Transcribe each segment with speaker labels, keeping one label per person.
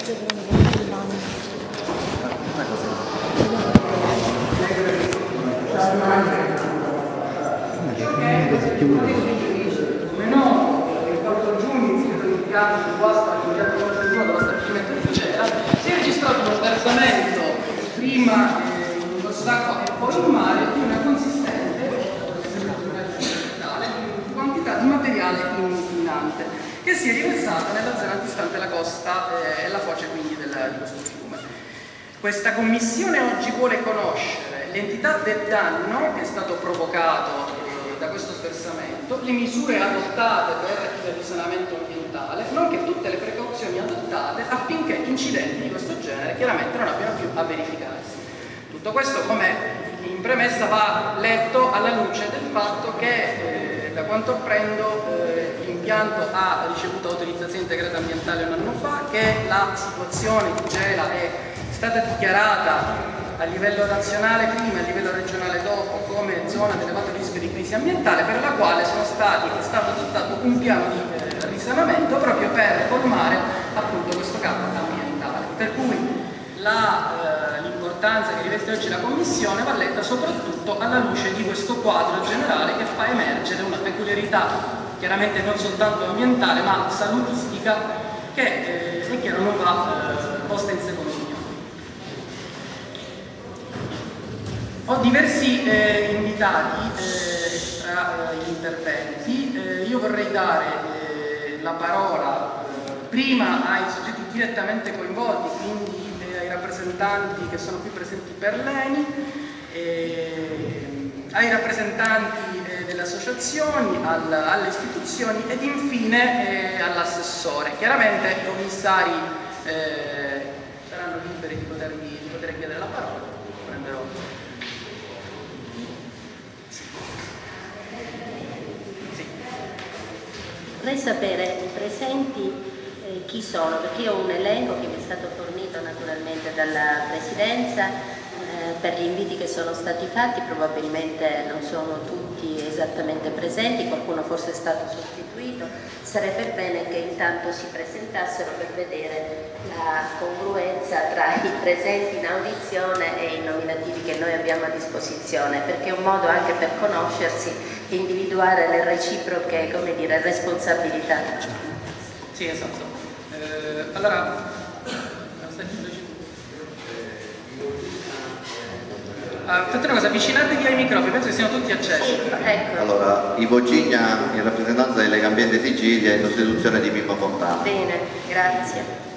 Speaker 1: Il 4 giugno, in seguito all'impianto di guasta all'impianto dello stabilimento di Cera, si è registrato uno sversamento prima in sott'acqua e poi in mare di una consistente quantità di materiale inquinante che si è riversata nella zona antistante la costa e la foce quindi di questo fiume. Questa commissione oggi vuole conoscere l'entità del danno che è stato provocato da questo sversamento, le misure adottate per il risanamento ambientale, nonché tutte le precauzioni adottate affinché incidenti di questo genere chiaramente non abbiano più a verificarsi. Tutto questo, come in premessa, va letto alla luce del fatto che, da quanto apprendo, l'impianto ha ricevuto autorizzazione integrata ambientale un anno fa, che la situazione di Gela è stata dichiarata a livello nazionale prima e a livello regionale dopo come zona ad elevato rischio di crisi ambientale, per la quale è stato adottato un piano di risanamento proprio per colmare appunto questo campo ambientale. Per cui l'importanza che riveste oggi la Commissione va letta soprattutto alla luce di questo quadro generale che fa emergere una peculiarità chiaramente non soltanto ambientale ma salutistica che è chiaro non va posta in secondo piano. Ho diversi invitati tra gli interventi. Io vorrei dare la parola prima ai soggetti direttamente coinvolti, quindi ai rappresentanti che sono qui presenti per l'ENI, ai rappresentanti delle associazioni, alle istituzioni ed infine all'assessore. Chiaramente i commissari saranno liberi di poter chiedere la parola. Prenderò.
Speaker 2: Vorrei sapere i presenti chi sono, perché io ho un elenco che mi è stato fornito naturalmente dalla Presidenza per gli inviti che sono stati fatti, probabilmente non sono tutti esattamente presenti, qualcuno forse è stato sostituito. Sarebbe bene che intanto si presentassero per vedere la congruenza tra i presenti in audizione e i nominativi che noi abbiamo a disposizione, perché è un modo anche per conoscersi e individuare le reciproche, come dire, responsabilità.
Speaker 1: Sì, esatto. Allora, fate una cosa, avvicinatevi ai microfoni, penso che siano tutti accesi.
Speaker 2: Ecco.
Speaker 3: Allora, Ivo Cigna in rappresentanza di Lega Ambiente Sicilia in sostituzione di Mimmo Fontana.
Speaker 2: Bene, grazie.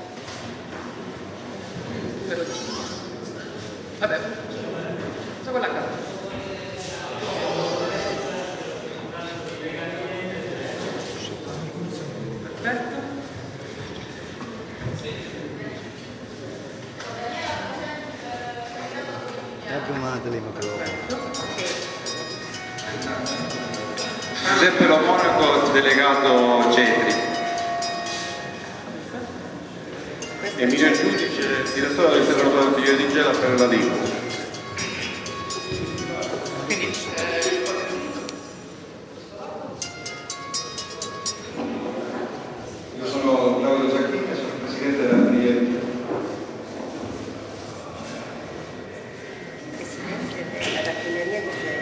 Speaker 1: Vabbè, so quella cara. Perfetto.
Speaker 4: Giuseppe Lo Monaco, delegato Cetri. Emilio Giudice, direttore del Laboratorio di Gela per la Lingua.
Speaker 5: Io sono Claudio Zacchini, sono presidente della RIE.
Speaker 2: Presidente della raffineria di Gela.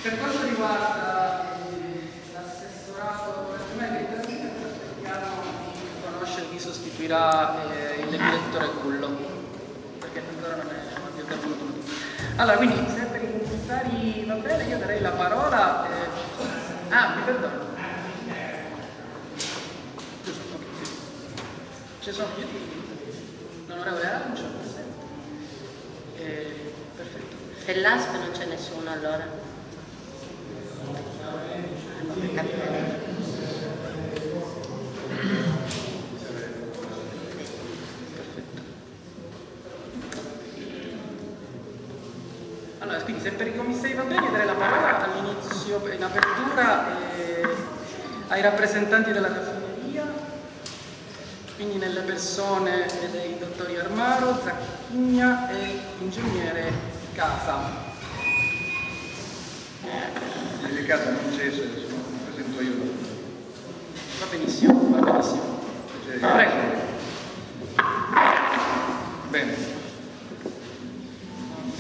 Speaker 1: Per quanto riguarda l'assessorato, cerchiamo di conoscere chi sostituirà il direttore Cullo, perché ancora non è venuto. Allora, quindi se per i commissari va bene, io darei la parola. Mi perdono. Giusto, ok. Ci sono io, l'onorevole Arancio, perfetto.
Speaker 2: Dell'ASP non c'è nessuno allora?
Speaker 1: Perfetto. Quindi se per i commissari va bene, darei la parola all'inizio, in apertura, ai rappresentanti della raffineria, quindi nelle persone dei dottori Armaro, Zacchigna e ingegnere Casa.
Speaker 5: Le case non c'è, presento io.
Speaker 1: Va benissimo, va benissimo. Prego.
Speaker 5: Bene.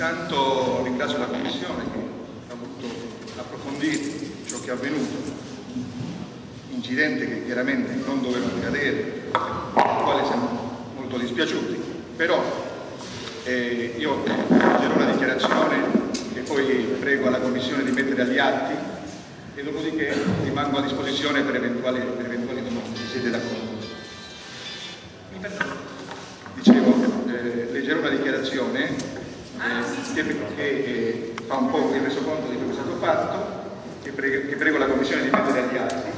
Speaker 5: Intanto ringrazio la Commissione che ha voluto approfondire ciò che è avvenuto. Incidente che chiaramente non doveva accadere, del quale siamo molto dispiaciuti. Però io leggerò una dichiarazione che poi prego alla Commissione di mettere agli atti e dopodiché rimango a disposizione per eventuali domande, se siete d'accordo. Dicevo, leggerò una dichiarazione che fa un po' il resoconto di quello che è stato fatto, che prego la Commissione di mettere agli atti,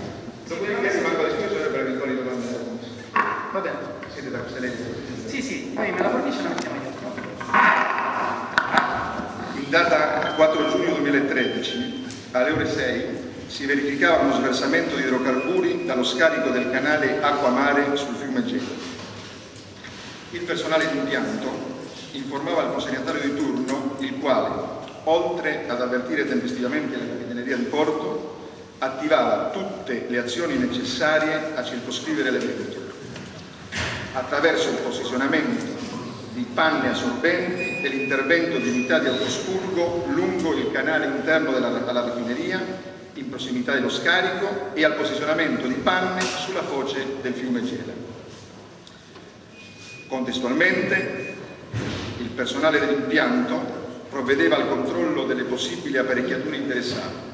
Speaker 5: dopodiché rimango a disposizione per eventuali domande della Commissione.
Speaker 1: Va bene.
Speaker 5: Siete d'accordo?
Speaker 1: Sì, poi me la fornisce e la mettiamo io.
Speaker 5: In data 4 giugno 2013, alle ore 6, si verificava uno sversamento di idrocarburi dallo scarico del canale Acqua-Mare sul fiume Gela. Il personale d'impianto informava il consegnatario di turno, il quale, oltre ad avvertire tempestivamente la Capitaneria di Porto, attivava tutte le azioni necessarie a circoscrivere l'evento, attraverso il posizionamento di panne assorbenti e l'intervento di unità di autospurgo lungo il canale interno alla raffineria, in prossimità dello scarico, e al posizionamento di panne sulla foce del fiume Gela. Contestualmente, il personale dell'impianto provvedeva al controllo delle possibili apparecchiature interessate.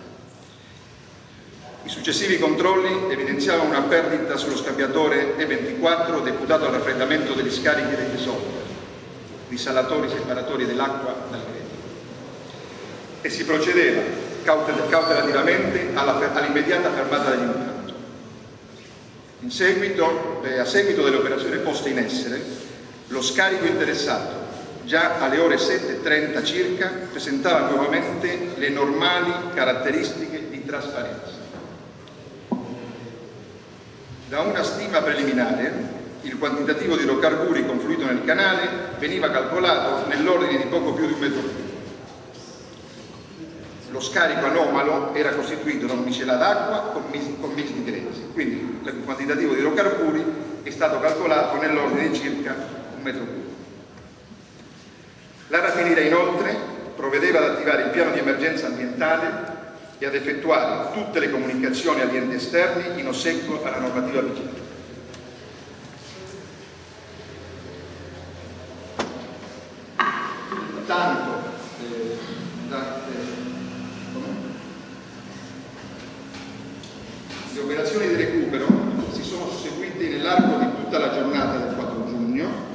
Speaker 5: I successivi controlli evidenziavano una perdita sullo scambiatore E24 deputato al raffreddamento degli scarichi dei dissolveri, risalatori separatori dell'acqua dal greto, e si procedeva cautelativamente all'immediata fermata dell'impianto. A seguito delle operazioni poste in essere, lo scarico interessato, già alle ore 7:30 circa, presentava nuovamente le normali caratteristiche di trasparenza. Da una stima preliminare, il quantitativo di idrocarburi confluito nel canale veniva calcolato nell'ordine di poco più di 1 metro cubo. Lo scarico anomalo era costituito da un miscela d'acqua con mix di grezzi, quindi il quantitativo di idrocarburi è stato calcolato nell'ordine di circa 1 metro cubo. La raffineria inoltre provvedeva ad attivare il piano di emergenza ambientale e ad effettuare tutte le comunicazioni agli enti esterni in ossequio alla normativa vigente. Tanto le operazioni di recupero si sono susseguite nell'arco di tutta la giornata del 4 giugno,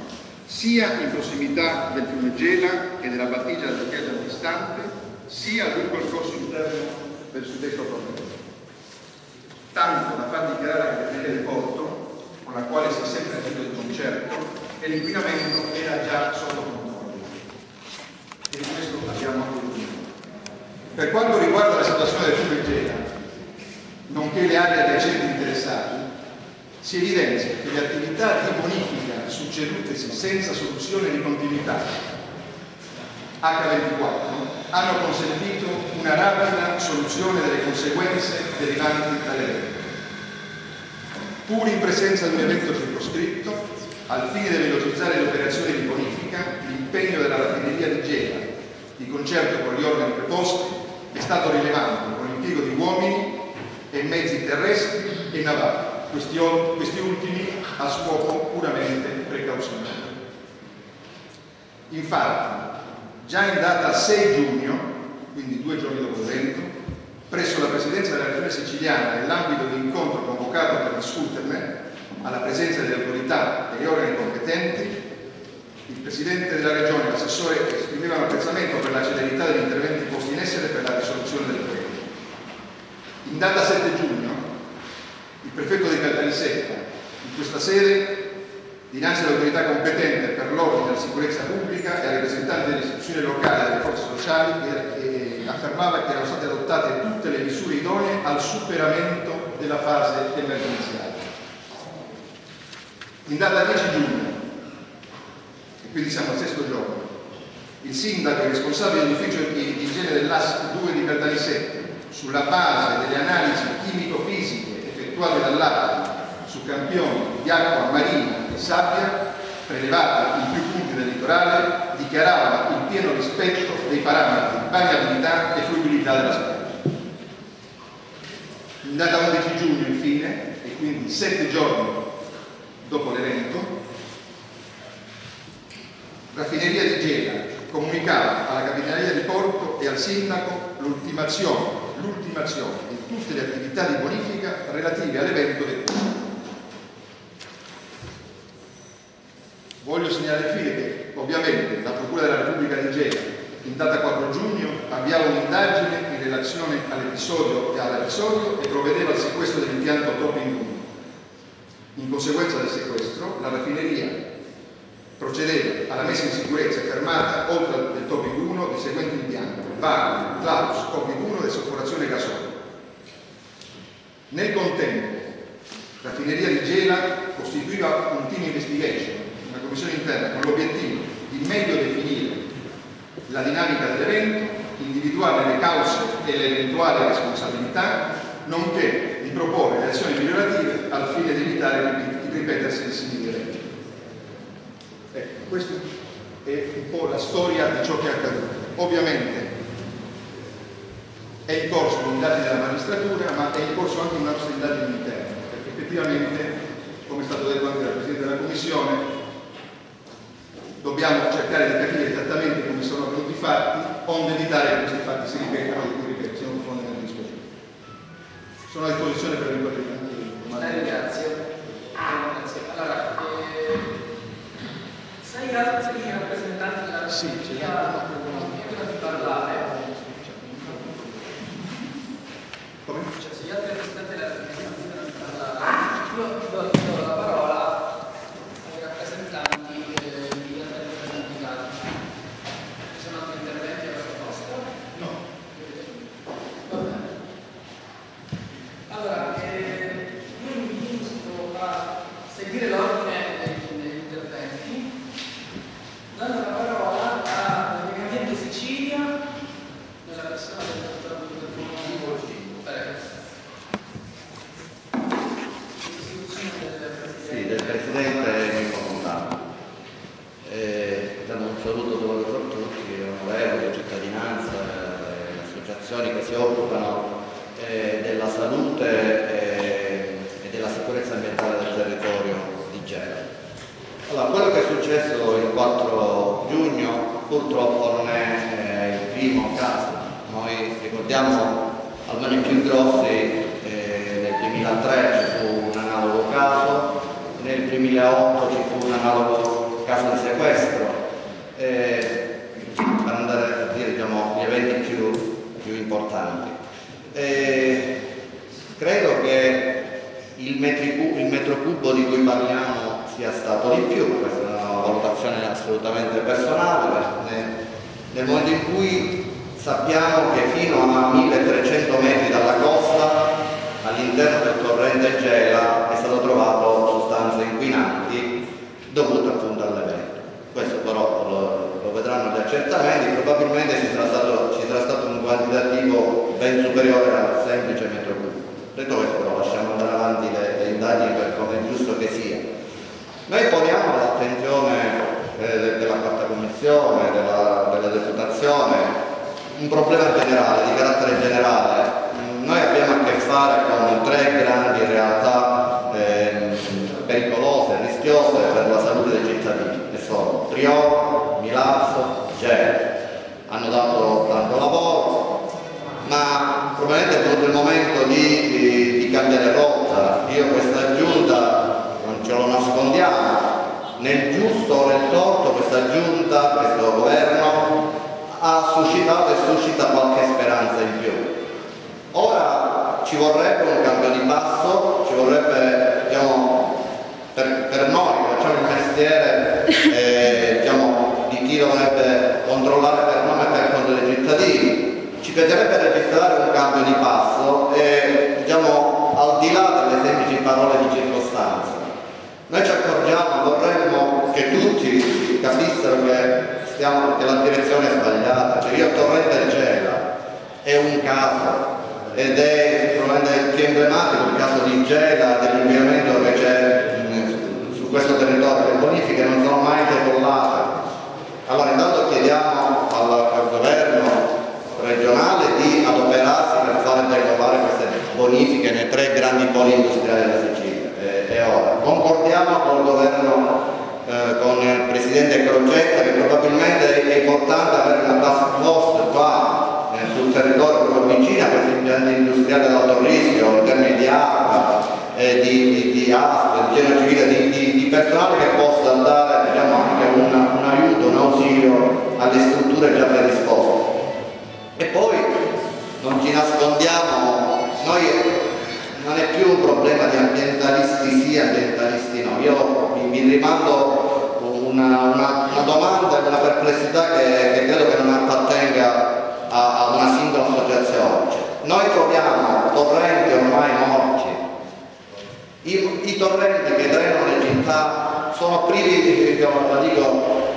Speaker 5: sia in prossimità del fiume Gela e della battigia della chiesa antistante, sia lungo il corso interno del suddetto problema. Tanto da far dichiarare alla Capitaneria di Porto, con la quale si è sempre agito di concerto, che l'inquinamento era già sotto controllo. E di questo abbiamo accordato. Per quanto riguarda la situazione del fiume Gela, nonché le aree adiacenti interessate, si evidenzia che le attività di bonifica succedutesi senza soluzione di continuità H24 hanno consentito una rapida soluzione delle conseguenze derivanti dall'evento. Pur in presenza di un evento circoscritto, al fine di velocizzare le operazioni di bonifica, l'impegno della raffineria di Gela, di concerto con gli organi preposti, è stato rilevante con l'impiego di uomini e mezzi terrestri e navali, questi ultimi a scopo puramente precauzionale. Infatti, già in data 6 giugno, quindi 2 giorni dopo l'evento, presso la Presidenza della Regione Siciliana, nell'ambito di incontro convocato per discuterne, alla presenza delle autorità e degli organi competenti, il Presidente della Regione e l'assessore esprimevano apprezzamento per la celerità degli interventi posti in essere per la risoluzione del problema. In data 7 giugno, il prefetto di Caltanissetta, in questa sede, dinanzi all'autorità competente per l'ordine e la sicurezza pubblica e ai rappresentanti delle istituzioni locali e delle forze sociali, affermava che erano state adottate tutte le misure idonee al superamento della fase emergenziale. In data 10 giugno, e quindi siamo al sesto giorno, il sindaco e il responsabile dell'ufficio di igiene dell'AS 2 di Caltanissetta, sulla base delle analisi chimico-fisiche effettuate dall'ARPA su campioni di acqua marina e sabbia prelevati in più punti del litorale, dichiaravano il pieno rispetto dei parametri di bagnabilità e fruibilità della spiaggia. In data 11 giugno, infine, e quindi 7 giorni dopo l'evento, Raffineria di Gela comunicava alla Capitaneria di Porto e al Sindaco l'ultimazione di tutte le attività di bonifica relative all'evento del Cuore. Voglio segnalare infine che ovviamente la Procura della Repubblica di Gela in data 4 giugno avviava un'indagine in relazione all'episodio e provvedeva al sequestro dell'impianto Topping 1. In conseguenza del sequestro, la raffineria procedeva alla messa in sicurezza e fermata, oltre al Topping 1, dei seguenti impianti: Vacuum, Claus, Topping 1 e sofforazione gasolio. Nel contempo, la raffineria di Gela costituiva un team investigation, una commissione interna, con l'obiettivo di meglio definire la dinamica dell'evento, individuare le cause e le eventuali responsabilità, nonché di proporre le azioni migliorative al fine di evitare il ripetersi di simili eventi. Ecco, questa è un po' la storia di ciò che è accaduto. Ovviamente è in corso un'indagine della magistratura, ma è in corso anche una nostra indagine interna, perché effettivamente, come è stato detto anche dal Presidente della Commissione, dobbiamo cercare di capire esattamente come sono avvenuti i fatti, onde evitare che questi fatti si ripetano e siano profondamente dispiaciuti. Sono a disposizione per eventuali domande.
Speaker 1: Ringrazio. Allora, sei altri rappresentanti della Raffineria chiedono di parlare?
Speaker 5: Come?
Speaker 1: Cioè, se gli altri rappresentanti della Raffineria chiedono di parlare, io do la parola ai rappresentanti di altri rappresentanti. Ci sono altri interventi alla proposta?
Speaker 5: No.
Speaker 1: Va bene. Allora, io invito a seguire l'ordine degli interventi, dando la parola alla Brigadier Sicilia, nella persona del dottor
Speaker 3: Sì, del Presidente Enrico Fontana. Dando un saluto doveroso a tutti, onorevoli, cittadinanza, le associazioni che si occupano della salute e della sicurezza ambientale del territorio di Gela. Allora, quello che è successo il 4 giugno purtroppo non è il primo caso. Noi ricordiamo almeno i più grossi. Nel 2003 ci fu un analogo caso, nel 2008 ci fu un analogo caso di sequestro, per andare a dire, diciamo, gli eventi più importanti. Credo che il metro cubo di cui parliamo sia stato di più, questa è una valutazione assolutamente personale, nel momento in cui sappiamo che fino a 1300 metri dalla costa, all'interno del torrente Gela, è stato trovato sostanze inquinanti dovute appunto all'evento. Questo però lo vedranno gli accertamenti, probabilmente ci sarà stato un quantitativo ben superiore al semplice metro cubo. Detto questo, però, lasciamo andare avanti le indagini per come è giusto che sia. Noi poniamo all'attenzione della quarta commissione, della deputazione, un problema generale, di carattere generale. Noi abbiamo a che fare con 3 grandi realtà pericolose, rischiose per la salute dei cittadini, che sono Priolo, Milazzo, Gela. Hanno dato tanto lavoro, ma probabilmente è venuto il momento di cambiare rotta. Io questa giunta, non ce lo nascondiamo, nel giusto o nel torto, questa giunta, questo governo ha suscitato e suscita qualche speranza in più. Ora ci vorrebbe un cambio di passo, ci vorrebbe, diciamo, per noi che facciamo il mestiere diciamo, di chi dovrebbe controllare per nome e per conto dei cittadini, ci piacerebbe registrare un cambio di passo e diciamo, al di là delle semplici parole di circostanza. Noi ci accorgiamo, vorremmo che tutti capissero che la direzione è sbagliata, cioè io Torrente Gela è un caso ed è sicuramente più emblematico il caso di Gela, dell'inquinamento che c'è su questo territorio. Le bonifiche non sono mai decollate. Allora intanto chiediamo al governo regionale di adoperarsi per fare decollare queste bonifiche nei 3 grandi poli industriali della Sicilia. E ora concordiamo col governo, con il presidente Crocetta, che probabilmente è importante avere una task force qua sul territorio proprio vicino a questi impianti industriali ad alto rischio in termini di acqua, di ASP, di genere civile, di personale che possa dare diciamo, anche un aiuto, un ausilio alle strutture già predisposte. E poi non ci nascondiamo, noi non è più un problema di ambientalisti sì, ambientalisti no. Io vi rimando una domanda e una perplessità che credo che non appartenga a una singola associazione. Noi troviamo torrenti ormai morti, i torrenti che drenano le città sono privi, la dico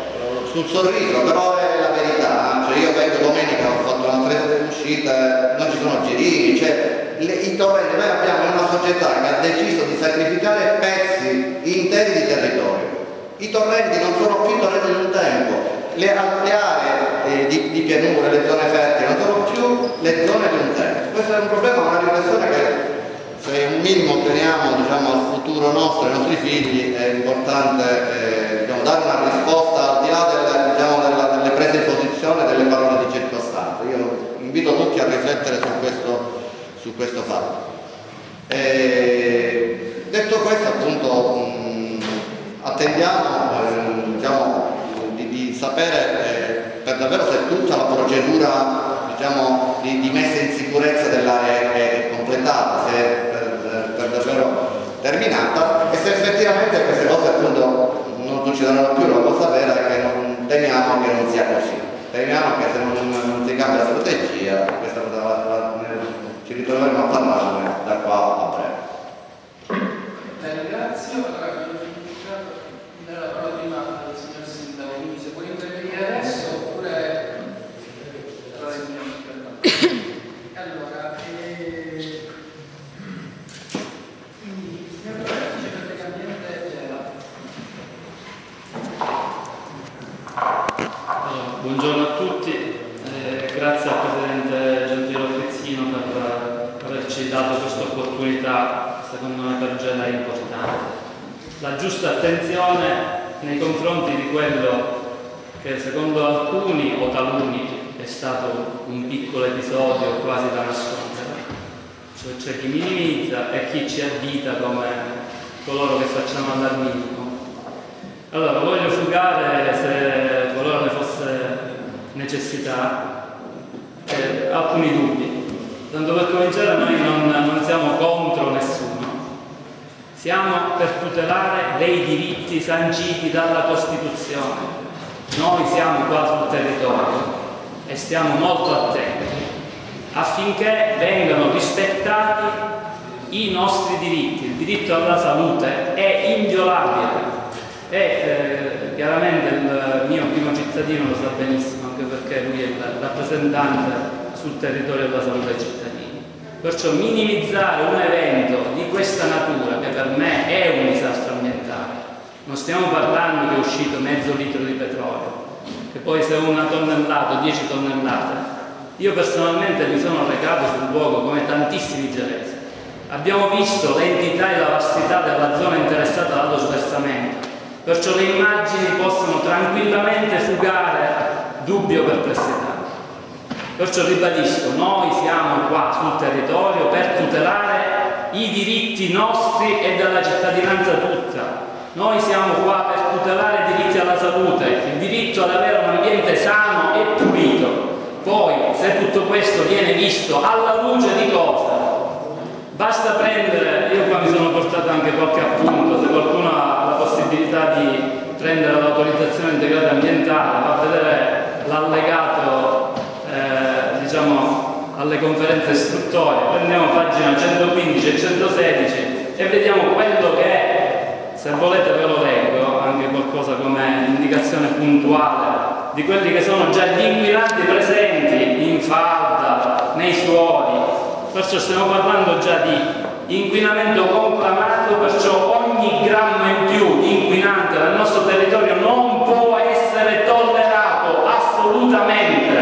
Speaker 3: sul sorriso, però è la verità. Cioè io vengo domenica, ho fatto una 3 uscite, non ci sono girini, cioè i torrenti, noi abbiamo una società che ha deciso di sacrificare pezzi interi di territorio. I torrenti non sono più torrenti di un tempo, le aree di pianura, le zone fertili non sono più le zone di un tempo. Questo è un problema, una riflessione che se un minimo teniamo diciamo, al futuro nostro, ai nostri figli, è importante diciamo, dare una risposta al di là delle prese in posizione delle parole di circostanza. Io invito tutti a riflettere su questo fatto. Detto questo, appunto, attendiamo diciamo, di sapere per davvero se tutta la procedura diciamo, di messa in sicurezza dell'area è completata, se è per davvero terminata e se effettivamente queste cose appunto non succederanno più. La cosa vera è che temiamo che non sia così, temiamo che se non si cambia strategia questa cosa ci ritroveremo a parlarne da qua a breve.
Speaker 1: Ringrazio. Allora, mi dare la parola prima al signor Sindaco, quindi se vuoi intervenire adesso oppure allora quindi signor Presidente, praticamente Gela.
Speaker 6: Buongiorno a tutti, grazie al Presidente Gianpiero Frizzino per averci dato questa opportunità, secondo me per Gela è importante. La giusta attenzione nei confronti di quello che secondo alcuni o taluni è stato un piccolo episodio quasi da nascondere, cioè c'è chi minimizza e chi ci addita come coloro che facciamo allarmismo. Allora voglio fugare, se qualora ne fosse necessità, alcuni dubbi. Tanto per cominciare, noi non siamo contro nessuno. Siamo per tutelare dei diritti sanciti dalla Costituzione. Noi siamo qua sul territorio e stiamo molto attenti affinché vengano rispettati i nostri diritti. Il diritto alla salute è inviolabile e chiaramente il mio primo cittadino lo sa benissimo, anche perché lui è il rappresentante sul territorio della salute dei cittadini. Perciò minimizzare un evento di questa natura, che per me è un disastro ambientale, non stiamo parlando che è uscito mezzo litro di petrolio, che poi se una tonnellata o 10 tonnellate, io personalmente mi sono recato sul luogo come tantissimi gelesi, abbiamo visto l'entità e la vastità della zona interessata dallo sversamento, perciò le immagini possono tranquillamente fugare dubbi o perplessità. Perciò ribadisco, noi siamo qua sul territorio per tutelare i diritti nostri e della cittadinanza tutta. Noi siamo qua per tutelare i diritti alla salute, il diritto ad avere un ambiente sano e pulito. Poi, se tutto questo viene visto alla luce di cosa? Basta prendere, io qua mi sono portato anche qualche appunto, se qualcuno ha la possibilità di prendere l'autorizzazione integrata ambientale, va a vedere l'allegato diciamo alle conferenze istruttorie, prendiamo pagina 115 e 116 e vediamo quello che è, se volete ve lo leggo, anche qualcosa come indicazione puntuale di quelli che sono già gli inquinanti presenti in falda, nei suoli. Perciò stiamo parlando già di inquinamento conclamato, perciò ogni grammo in più di inquinante nel nostro territorio non può essere tollerato assolutamente.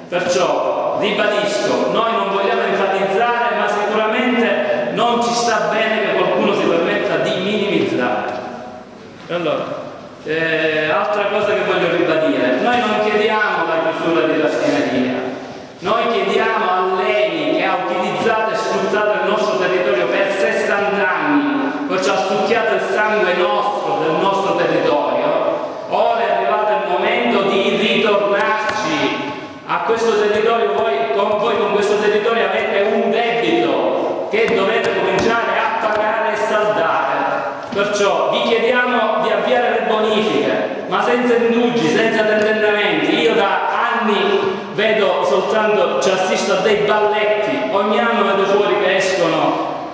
Speaker 6: Perciò ribadisco, noi non vogliamo enfatizzare, ma sicuramente non ci sta bene che qualcuno si permetta di minimizzare. Allora, altra cosa che voglio ribadire, noi non chiediamo la chiusura di raffineria, noi chiediamo all'ENI, che ha utilizzato e sfruttato il nostro territorio per 60 anni, perciò ha succhiato il sangue nostro, del nostro territorio, ora è arrivato il momento di ritornarci a questo territorio. Voi con questo territorio avete un debito che dovete cominciare a pagare e saldare. Perciò vi chiediamo di avviare le bonifiche, ma senza indugi, senza tentennamenti. Io da anni vedo soltanto, ci assisto a dei balletti, ogni anno vedo fuori che escono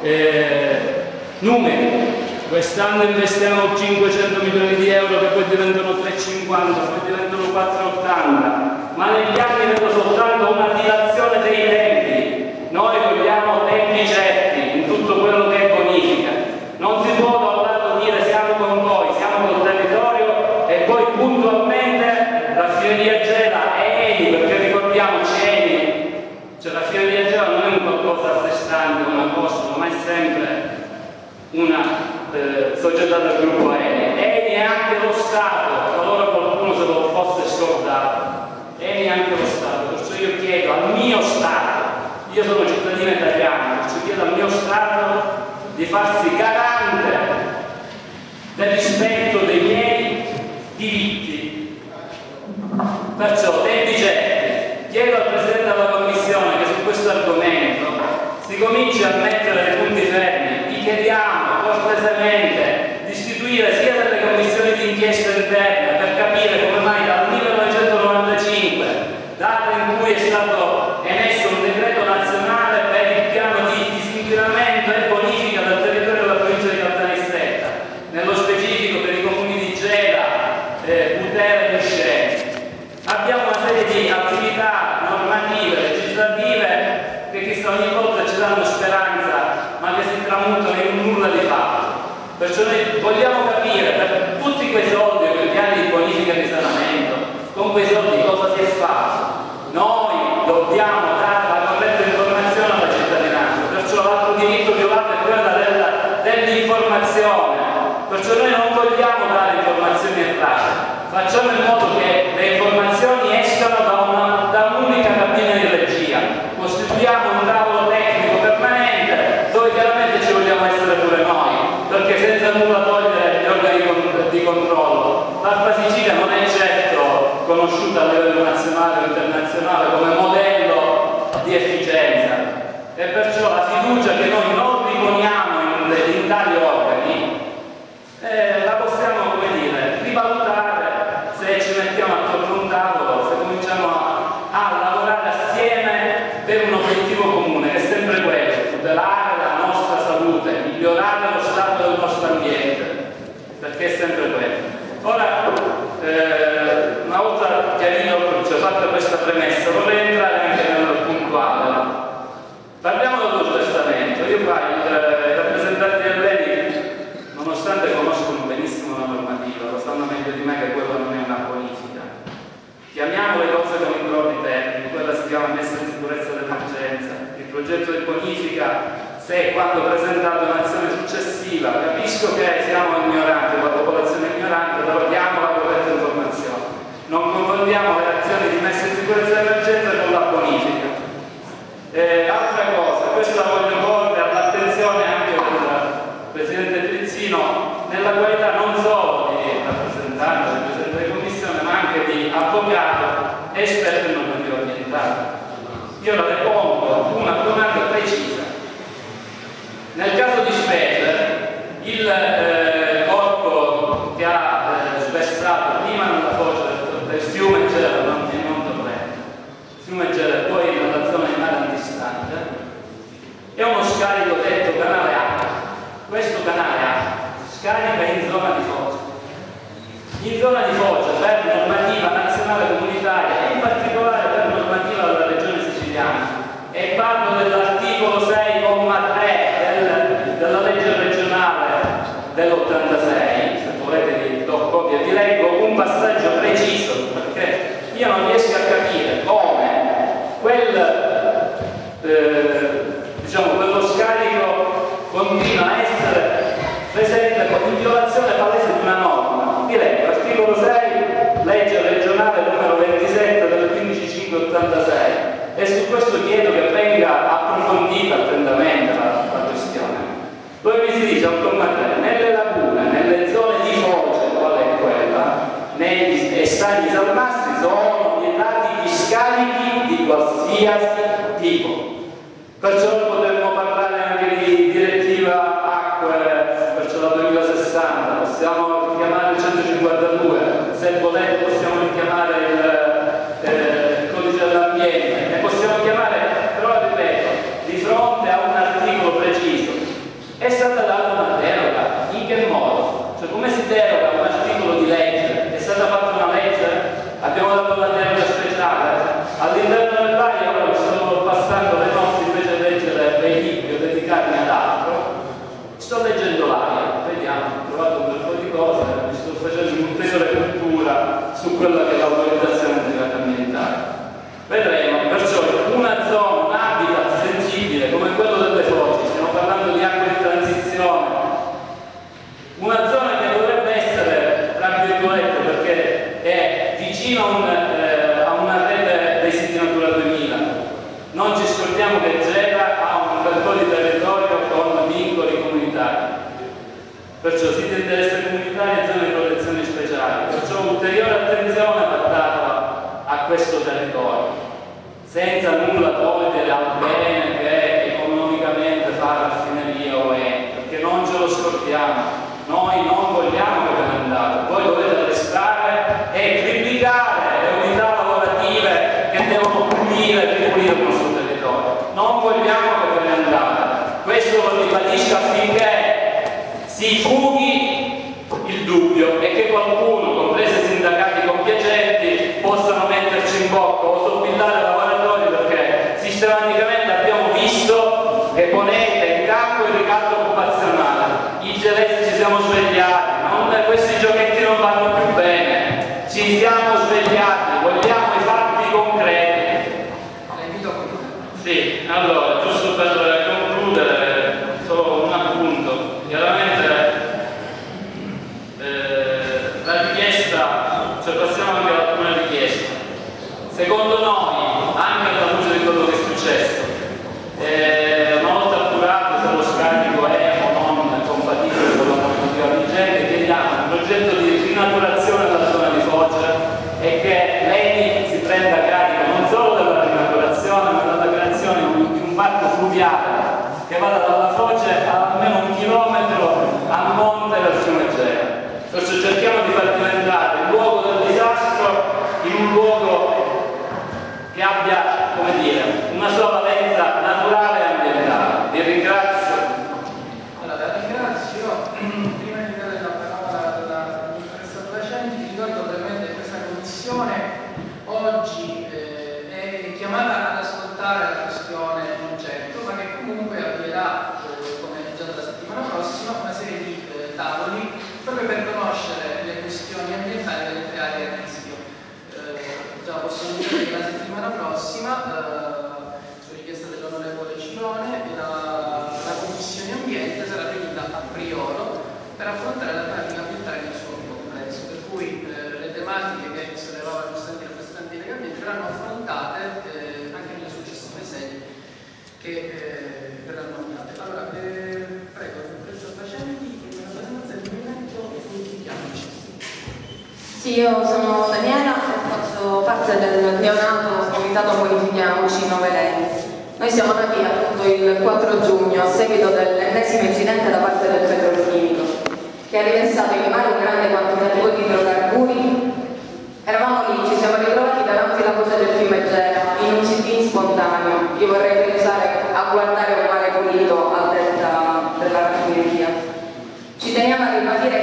Speaker 6: numeri. Quest'anno investiamo 500 milioni di euro che poi diventano 3,50, poi diventano 4,80, ma negli anni vedo soltanto una dilazione dei tempi. Noi vogliamo tempi certi in tutto quello che è bonifica. Non si può da un lato dire siamo con voi, siamo col territorio e poi puntualmente raffineria Gela e ENI, perché ricordiamoci ENI, cioè raffineria Gela non è un qualcosa a sé stante, una cosa, ma è sempre una società del gruppo ENI. ENI è anche lo Stato, qualora qualcuno se lo fosse scordato. ENI è anche lo Stato, perciò io chiedo al mio Stato, io sono cittadino italiano, perciò chiedo al mio Stato di farsi garante del rispetto dei miei diritti. Perciò tempi certi, chiedo al Presidente della Commissione che su questo argomento si cominci a mettere dei punti fermi. Vi chiediamo cortesemente di istituire sia delle commissioni di inchiesta interne per capire come mai dal 1995, data in cui è stato emesso un decreto nazionale per il piano di disinquinamento e bonifica del territorio della provincia di Caltanissetta, nello specifico per i comuni di Gela, Putere e Misceni. Abbiamo una serie di attività normative, legislative che chissà ogni volta ci danno speranza, ma che si tramutano in un nulla di fatto. Perciò noi vogliamo capire, per tutti quei soldi, per gli anni di bonifica e risanamento, con quei soldi cosa si è fatto. Noi dobbiamo dare la corretta informazione alla cittadinanza, perciò l'altro diritto violato è quello dell'informazione. Perciò noi non vogliamo dare informazioni errate, facciamo in modo che le informazioni escano da un'unica cabina di regia, costituiamo un tavolo tecnico permanente dove chiaramente ci vogliamo essere pure noi, perché senza nulla togliere gli organi di controllo, l'Alta Sicilia non è certo conosciuta a livello nazionale o internazionale come modello di efficienza, e perciò la fiducia che noi non riponiamo in tali organi la possiamo, come dire, rivalutare se ci mettiamo attorno a un tavolo, se cominciamo a lavorare assieme per un obiettivo comune, che è sempre quello: tutelare la nostra salute, migliorare lo stato del nostro ambiente, perché è sempre quello. Ora, una volta chiarito, cioè fatta questa premessa, vorrei entrare anche nel puntuale. Parliamo del tuo testamento. Io qua i rappresentanti dell'ENI, nonostante conoscono benissimo la normativa, lo sanno meglio di me che quella non è una bonifica. Chiamiamo le cose con i propri termini, quella si chiama messa in sicurezza d'emergenza. Il progetto di bonifica, se quando presentato un'azione successiva, capisco che siamo ignoranti, la popolazione è ignorante, però diamo la corretta informazione. Non confondiamo le azioni di messa in sicurezza d'emergenza con la bonifica. Altra cosa, questa la voglio porre all'attenzione anche del Presidente Trizzino, nella qualità non solo di rappresentante del Presidente della Commissione, ma anche di avvocato esperto in normativa ambientale. Io la depongo una domanda precisa. discarica in zona di Foggia. In zona di Foggia, per normativa nazionale comunitaria e in particolare per normativa della regione siciliana. E parlo dell'articolo 6,3 della legge regionale dell'86, se volete vi do copia, vi leggo un passaggio preciso, perché io non riesco a capire come quello scarico continua a essere presente in violazione palese di una norma. Vi leggo, articolo 6, legge regionale numero 27 del 15.586, e su questo chiedo che venga approfondita attentamente la questione. Dove mi si dice al comma 3, nelle lagune, nelle zone di Foggia, qual è quella, negli stagni salmastri sono vietati gli scarichi di qualsiasi tipo. Perciò potremmo parlare anche di direttiva acque, perciò la 2060, possiamo richiamare il 152, se volete possiamo richiamare il codice dell'ambiente, ne possiamo chiamare, però ripeto, di fronte a un articolo preciso è stata data una deroga. In che modo? Cioè, come si deroga a un articolo di legge? È stata fatta una legge? Abbiamo dato una deroga speciale? All'interno dell'aria ora mi sto passando le notti invece di leggere dei libri o dedicarmi ad altro, sto leggendo l'aria, vediamo, ho trovato un bel po' di cose, mi sto facendo un'ulteriore cultura su quella che è l'autorizzazione ambientale. Vedremo, perciò una zona, un habitat sensibile come quello delle Fogge, stiamo parlando di acque di transizione, una zona che dovrebbe essere, tra virgolette, perché è vicino a una rete dei siti Natura 2000. Non ci scordiamo che Gela ha un bel po' di territorio con vincoli comunitari, perciò siti di interesse comunitario e zone di protezione speciali, perciò ulteriore attenzione va data a questo territorio, senza nulla togliere al bene che economicamente fa raffineria o è, perché non ce lo scordiamo. Noi non vogliamo che ve ne andate, voi dovete restare e criticare le unità lavorative che devono pulire e ripulire il nostro territorio. Non vogliamo che ve ne andate. Questo lo ribadisco affinché si fughi il dubbio e che qualcuno, compresi i sindacati compiacenti, possano metterci in bocca o soppillare i lavoratori, perché sistematicamente abbiamo visto che ponete in campo il ricatto occupazionale. I gelesi ci siamo svegliati, questi giochetti non vanno più bene, ci siamo svegliati, vogliamo i fatti concreti. Sì, allora, giusto per concludere, solo un appunto. Chiaramente la richiesta, cioè passiamo anche ad alcune richieste. Secondo noi, anche alla luce di quello che è successo, una volta appurato se lo scarico è o non compatibile con la normativa vigente, chiediamo un progetto di rinaturazione della zona di Foggia e che l'ENI si prenda carico non solo della rinaturazione, ma della creazione di un parco fluviale che vada dalla Foggia a almeno 1 chilometro a monte del fiume Gela. Perciò cerchiamo di far diventare il luogo del disastro in un luogo che abbia, come dire, una sua valenza naturale e ambientale. Vi ringrazio.
Speaker 1: Allora, la ringrazio. Prima di dare la parola alla dottoressa Placenti, vi ricordo brevemente che questa commissione oggi è chiamata ad ascoltare la questione in oggetto, ma che comunque avvierà, come già dalla settimana prossima, una serie di tavoli proprio per conoscere le questioni ambientali delle 3 aree a rischio. Già posso dire che la settimana prossima, su richiesta dell'onorevole Cirone, la Commissione Ambiente sarà riunita a Priolo per affrontare la tematica ambientale nel suo complesso, per cui le tematiche che sollevava giustamente il rappresentante di Legambiente verranno affrontate anche nelle successive sedi che verranno date. Allora, prego, dottoressa Facenti, in rappresentanza del movimento Unifichiamoci.
Speaker 7: Sì, io sono Daniela e faccio parte del neonato Comitato Bonifichiamoci 9 Leni. Noi siamo nati appunto il 4 giugno a seguito dell'ennesimo incidente da parte del petrolchimico che ha riversato in mare un grande quantitativo di idrocarburi. Eravamo lì, ci siamo ritrovati davanti alla foce del fiume Gela in un sit-in spontaneo. Io vorrei pensare a guardare un mare pulito a delta della raffineria. Ci teniamo a ribadire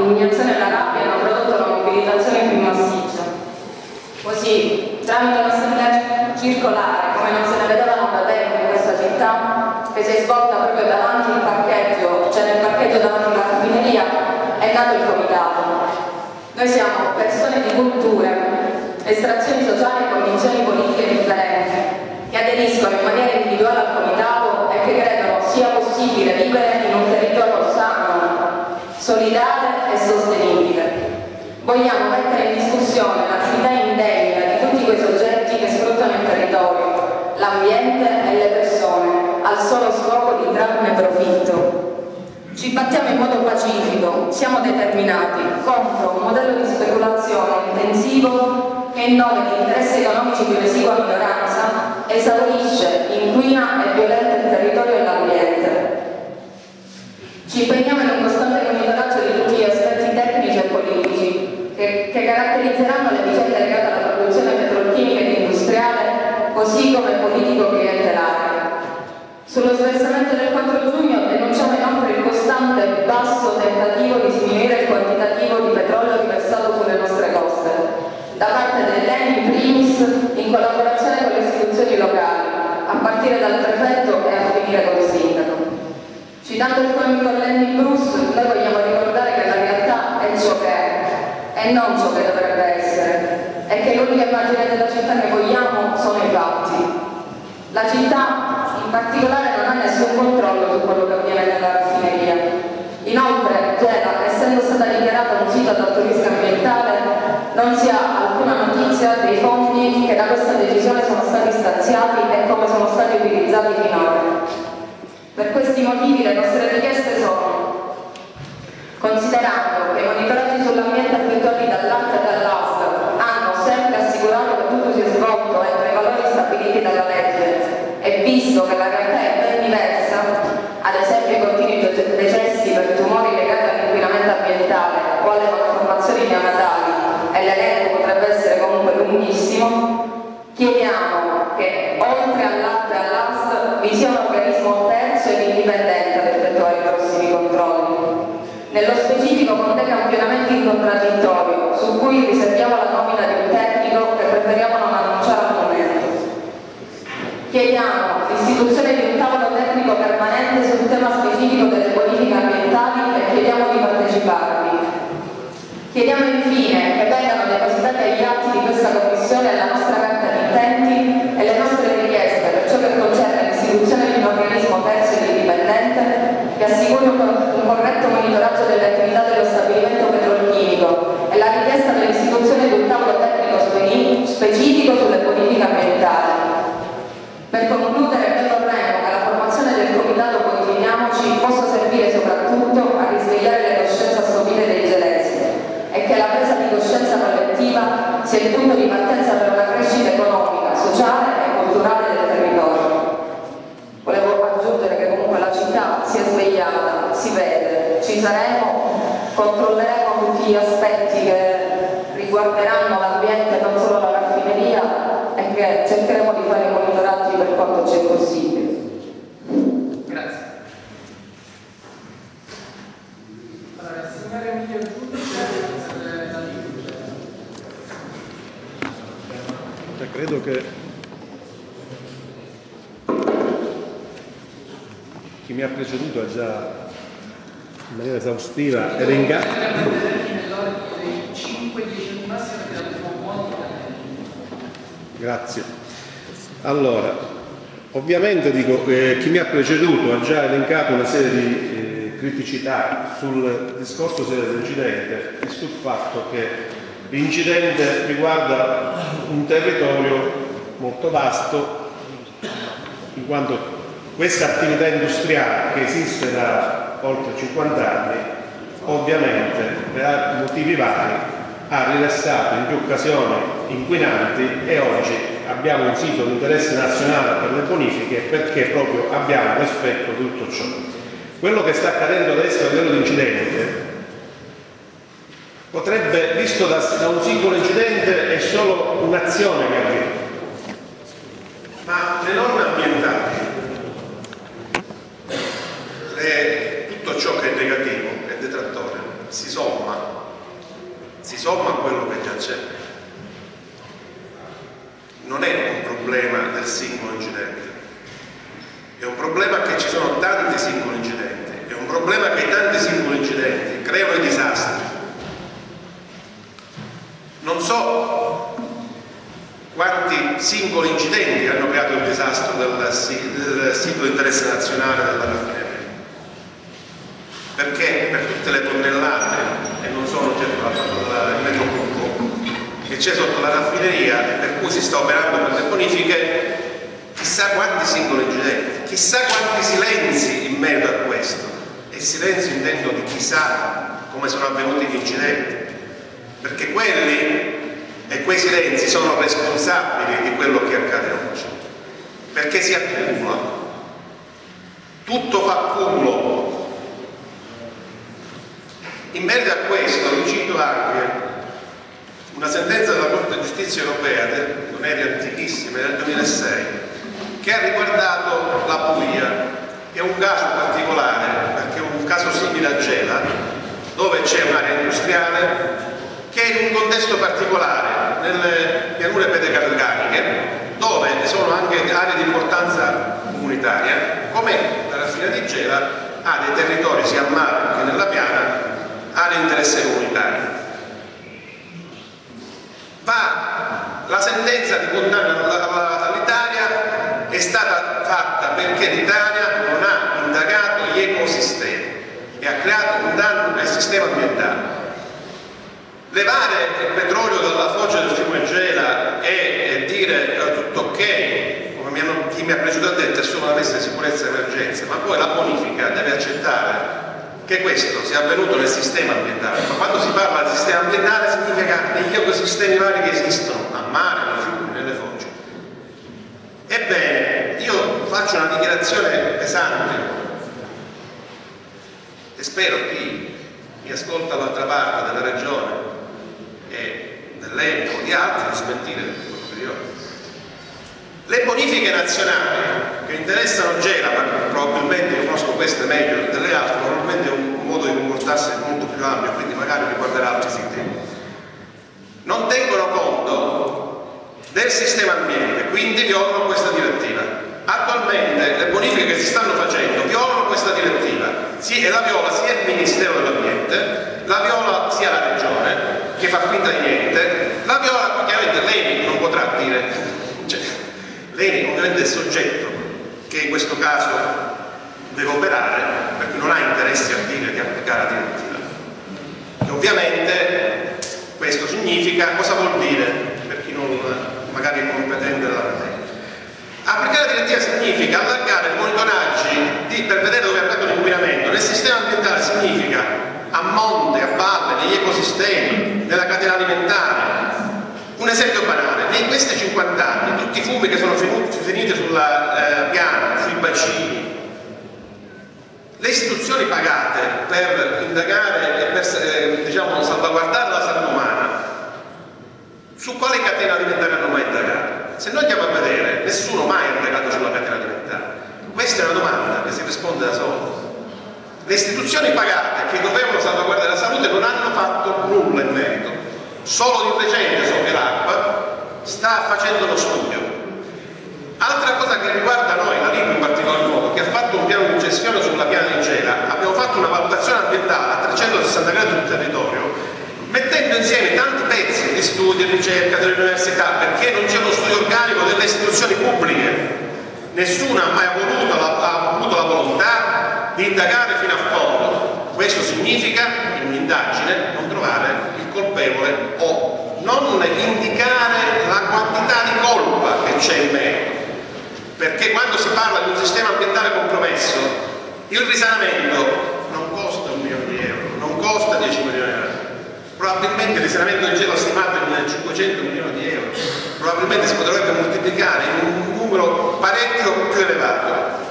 Speaker 7: l'indignazione e la rabbia hanno prodotto la mobilitazione più massiccia. Così, tramite un'assemblea circolare, come non se ne vedevano da tempo in questa città, che si è svolta proprio davanti al parcheggio, cioè nel parcheggio davanti alla raffineria, è nato il comitato. Noi siamo persone di cultura, estrazioni sociali e convinzioni politiche differenti, che aderiscono in maniera individuale al comitato e che credono sia possibile vivere in un territorio sano, solidale e sostenibile. Vogliamo mettere in discussione l'attività indebita di tutti quei soggetti che sfruttano il territorio, l'ambiente e le persone, al solo scopo di trarne profitto. Ci battiamo in modo pacifico, siamo determinati contro un modello di speculazione intensivo che in nome di interessi economici di un'esigua minoranza esaurisce, inquina e violenta il territorio e l'ambiente. Ci impegniamo in un costante monitoraggio di tutti gli aspetti tecnici e politici che caratterizzeranno le vicende legate alla produzione petrolchimica ed industriale, così come politico-clientelare. Sullo sversamento del 4 giugno denunciamo inoltre il costante basso tentativo di diminuire il quantitativo di petrolio riversato sulle nostre coste, da parte dell'ENI in primis, in collaborazione con le istituzioni locali, a partire dal prefetto e a finire col sindaco. Citando il comico Lenny Bruce, noi vogliamo ricordare che la realtà è ciò che è e non ciò che dovrebbe essere, e che l'unica immagine della città che vogliamo sono i fatti. La città in particolare non ha nessun controllo su quello che avviene nella raffineria. Inoltre Gela, essendo stata dichiarata un sito ad alto rischio ambientale, non si ha alcuna notizia dei fondi che da questa decisione sono stati stanziati e come sono stati utilizzati finora. Per questi motivi le nostre richieste sono: considerando che i monitoraggi sull'ambiente effettuati dall'ART e dall'ASL hanno sempre assicurato che tutto si è svolto entro i valori stabiliti dalla legge, e visto che la realtà è ben diversa, ad esempio i continui decessi per tumori legati all'inquinamento ambientale o alle malformazioni neonatali, e l'elenco potrebbe essere comunque lunghissimo, chiediamo che oltre all'ART e all'ASL vi sia un organismo terzo ed indipendente ad effettuare i prossimi controlli. Nello specifico con dei campionamenti in contraddittorio, su cui riserviamo la nomina di un tecnico che preferiamo non annunciare al momento. Chiediamo l'istituzione di un tavolo tecnico permanente sul tema specifico delle bonifiche ambientali e chiediamo di parteciparvi. Chiediamo infine che vengano depositati agli atti di questa Commissione la nostra carta di intenti e le nostre richieste per ciò che concerne l'istituzione di un organismo terzo ed indipendente che assicuri un corretto monitoraggio delle attività dello stabilimento petrolchimico e la richiesta dell'istituzione di un tavolo tecnico specifico sulle bonifiche ambientali. Per concludere, noi vorremmo che la formazione del comitato Continuiamoci possa servire soprattutto a risvegliare le coscienze assopite dei gelesi e che la presa di coscienza collettiva sia il punto di partenza per una crescita economica, sociale e culturale del territorio. Volevo aggiungere che comunque la città si è svegliata, si vede, ci saremo, controlleremo tutti gli aspetti che riguarderanno l'ambiente e non solo la raffineria e che cercheremo di fare i monitoraggi per quanto c'è possibile.
Speaker 1: Grazie. Allora, signore Emilio Giudice,
Speaker 8: credo che chi mi ha preceduto ha già in maniera esaustiva elencato. Grazie. Allora, ovviamente dico chi mi ha preceduto ha già elencato una serie di criticità sul discorso dell'incidente e sul fatto che l'incidente riguarda un territorio molto vasto, in quanto questa attività industriale che esiste da oltre 50 anni, ovviamente per motivi vari, ha rilassato in più occasioni inquinanti e oggi abbiamo un sito di interesse nazionale per le bonifiche perché proprio abbiamo l'effetto di tutto ciò. Quello che sta accadendo adesso a livello di incidente potrebbe, visto da un singolo incidente, è solo un'azione che avviene, ma le norme ambientali, tutto ciò che è negativo, è detrattore, si somma
Speaker 9: somma a quello che già c'è. Non è un problema del singolo incidente, è un problema che ci sono tanti singoli incidenti, è un problema che i tanti singoli incidenti creano i disastri. Non so quanti singoli incidenti hanno creato il disastro del sito di interesse nazionale della raffineria, perché per tutte le tonnellate, e non sono certo il metro cubo che c'è sotto la raffineria e per cui si sta operando per le bonifiche, chissà quanti singoli incidenti, chissà quanti silenzi in merito a questo, e silenzio intendo di chissà come sono avvenuti gli incidenti, perché quelli e quei silenzi sono responsabili di quello che accade oggi, perché si accumula, tutto fa accumulo. In merito a questo vi cito anche una sentenza della Corte di Giustizia Europea, non è antichissima, è del 2006, che ha riguardato la Puglia. È un caso particolare, perché è un caso simile a Gela, dove c'è un'area industriale che è in un contesto particolare, nelle pianure pedecalcaniche, dove sono anche aree di importanza comunitaria, come la raffineria di Gela ha dei territori sia a mare che nella piana, aree di interesse comunitario. La sentenza di condanna all'Italia è stata fatta perché l'Italia non ha indagato gli ecosistemi e ha creato un danno nel sistema ambientale. Levare il petrolio dalla foce del fiume Gela e dire tutto ok, come chi mi ha preceduto ha detto, è solo una messa di sicurezza e emergenza, ma poi la bonifica deve accettare che questo sia avvenuto nel sistema ambientale. Ma quando si parla di sistema ambientale significa negli ecosistemi vari che esistono, a mare, nei fiumi, nelle foci. Ebbene, io faccio una dichiarazione pesante e spero chi mi ascolta dall'altra parte della regione e dell'ENI o di altri di smentire quello che io. Le bonifiche nazionali che interessano Gela, ma probabilmente io conosco queste meglio delle altre, probabilmente è un modo di comportarsi molto più ampio, quindi magari riguarderà altri siti, non tengono conto del sistema ambiente, quindi violano questa direttiva. Attualmente le bonifiche che si stanno facendo violano questa direttiva, e la viola sia il Ministero dell'Ambiente, la viola sia la Regione, che fa finta di niente, la viola chiaramente l'ENI non potrà dire, cioè, l'ENI ovviamente è il soggetto che in questo caso deve operare, perché non ha interessi a dire di applicare la direttiva. E ovviamente questo significa, cosa vuol dire per chi non magari è competente della materia? Applicare la direttiva significa allargare i monitoraggi per vedere dove è andato l'inquinamento. Nel sistema ambientale significa a monte, a valle, negli ecosistemi, nella catena alimentare. Un esempio banale, in questi 50 anni tutti i fumi che sono finiti sulla piana, sui bacini, le istituzioni pagate per indagare e per salvaguardare la salute umana, su quale catena alimentare hanno mai indagato? Se noi andiamo a vedere, nessuno mai ha indagato sulla catena alimentare. Questa è una domanda che si risponde da sola. Le istituzioni pagate che dovevano salvaguardare la salute non hanno fatto nulla in merito. Solo di recente so che l'ARPA sta facendo uno studio. Altra cosa che riguarda noi, la LIP in particolar modo, che ha fatto un piano di gestione sulla piana di Gela, abbiamo fatto una valutazione ambientale a 360 gradi sul territorio, mettendo insieme tanti pezzi di studio e ricerca delle università, perché non c'è uno studio organico delle istituzioni pubbliche. Nessuna ha mai avuto la volontà di indagare fino a fondo. Questo significa, in un'indagine, non trovare il colpevole o non indicare la quantità di colpa che c'è in merito. Perché quando si parla di un sistema ambientale compromesso, il risanamento non costa 1 milione di euro, non costa 10 milioni di euro. Probabilmente il risanamento del Gela stimato in 500 milioni di euro, probabilmente si potrebbe moltiplicare in un numero parecchio più elevato.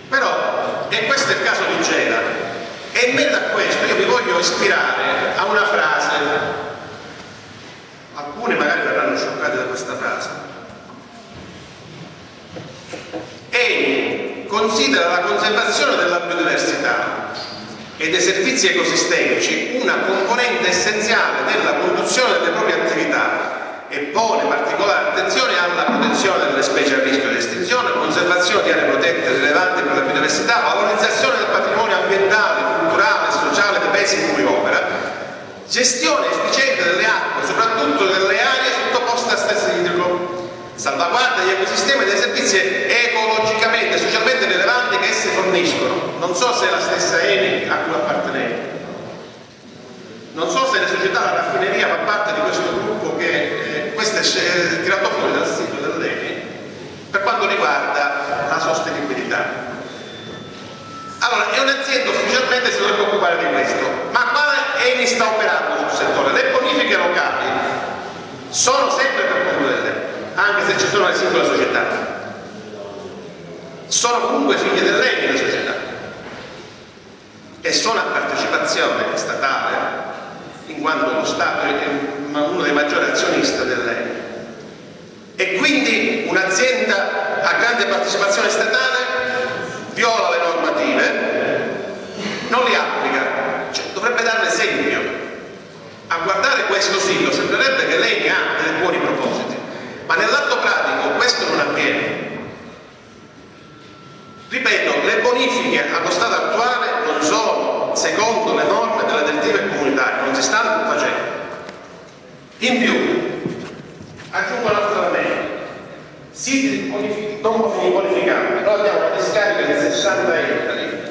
Speaker 9: Però, e questo è il caso di Gela, e in merito a questo io vi voglio ispirare a una frase, alcuni magari verranno scioccati da questa frase. Egli considera la conservazione della biodiversità e dei servizi ecosistemici una componente essenziale nella conduzione delle proprie attività e pone particolare attenzione alla protezione delle specie a rischio di estinzione, conservazione di aree protette rilevanti per la biodiversità, valorizzazione del patrimonio ambientale, culturale e sociale dei paesi in cui opera, gestione efficiente delle acque, soprattutto delle aree sottoposte a stress idrico, salvaguardia degli ecosistemi e dei servizi ecologicamente e socialmente rilevanti che essi forniscono. Non so se è la stessa Eni a cui appartenete, non so se le società la raffineria fa parte di questo gruppo che questo è tirato fuori dal sito dell'Eni per quanto riguarda la sostenibilità. Allora, è un'azienda ufficialmente si dovrebbe occupare di questo, ma quale Eni sta operando sul settore? Le bonifiche locali sono sempre per conto dell'Eni, anche se ci sono le singole società, sono comunque figlie dell'Eni le società e sono a partecipazione statale, in quanto lo Stato è uno dei maggiori azionisti dell'Eni, e quindi un'azienda a grande partecipazione statale viola le normative, non li applica, cioè, dovrebbe dare l'esempio. A guardare questo sito sembrerebbe che l'Eni ha dei buoni propositi, ma nell'atto pratico questo non avviene. Ripeto, le bonifiche allo stato attuale non sono secondo le norme delle direttive comunitarie, non si stanno facendo. In più, aggiungo un altro elemento: siti non bonificati. Noi abbiamo una discarica di 60 ettari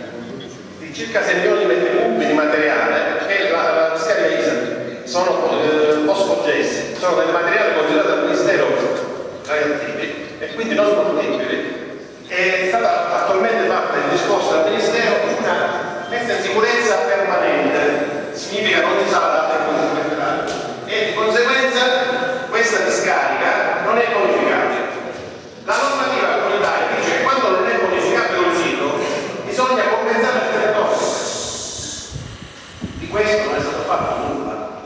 Speaker 9: di circa 6 milioni di metri cubi di materiale, che è la discarica ISA, sono fosfogesti, sono dei materiali considerati dal Ministero radioattivi e quindi non produtibili. È stata attualmente fatta il discorso dal Ministero di una messa in sicurezza permanente, significa non si sa la data in cui si metterà, e di conseguenza questa discarica non è bonificata. La normativa comunitaria dice che quando non è bonificato un sito bisogna compensare il territorio. Di questo non è stato fatto nulla.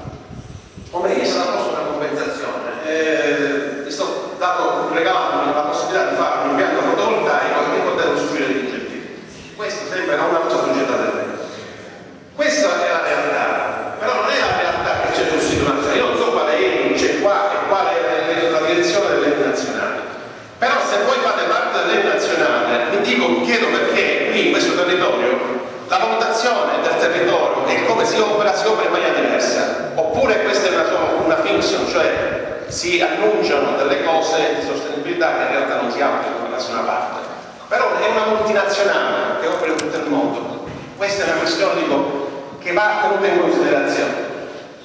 Speaker 9: Come è stata posta una compensazione? Mi sto dato regalato la possibilità di fare un impianto fotovoltaico e di poter usufruire degli incentivi. Questo sembra una cosa società del re. Questa è la realtà, però non è la realtà che c'è sul sito nazionale. Io non so quale Eni c'è qua e quale è la direzione dell'Eni nazionale. Però se voi fate parte dell'Eni nazionale, vi chiedo perché qui in questo territorio la valutazione del territorio e come si opera in maniera diversa. Oppure questa è una fiction, cioè si annunciano delle cose di sostenibilità che in realtà non si applicano da nessuna parte. Però è una multinazionale che opera in tutto il mondo. Questa è una questione, che va tenuta in considerazione.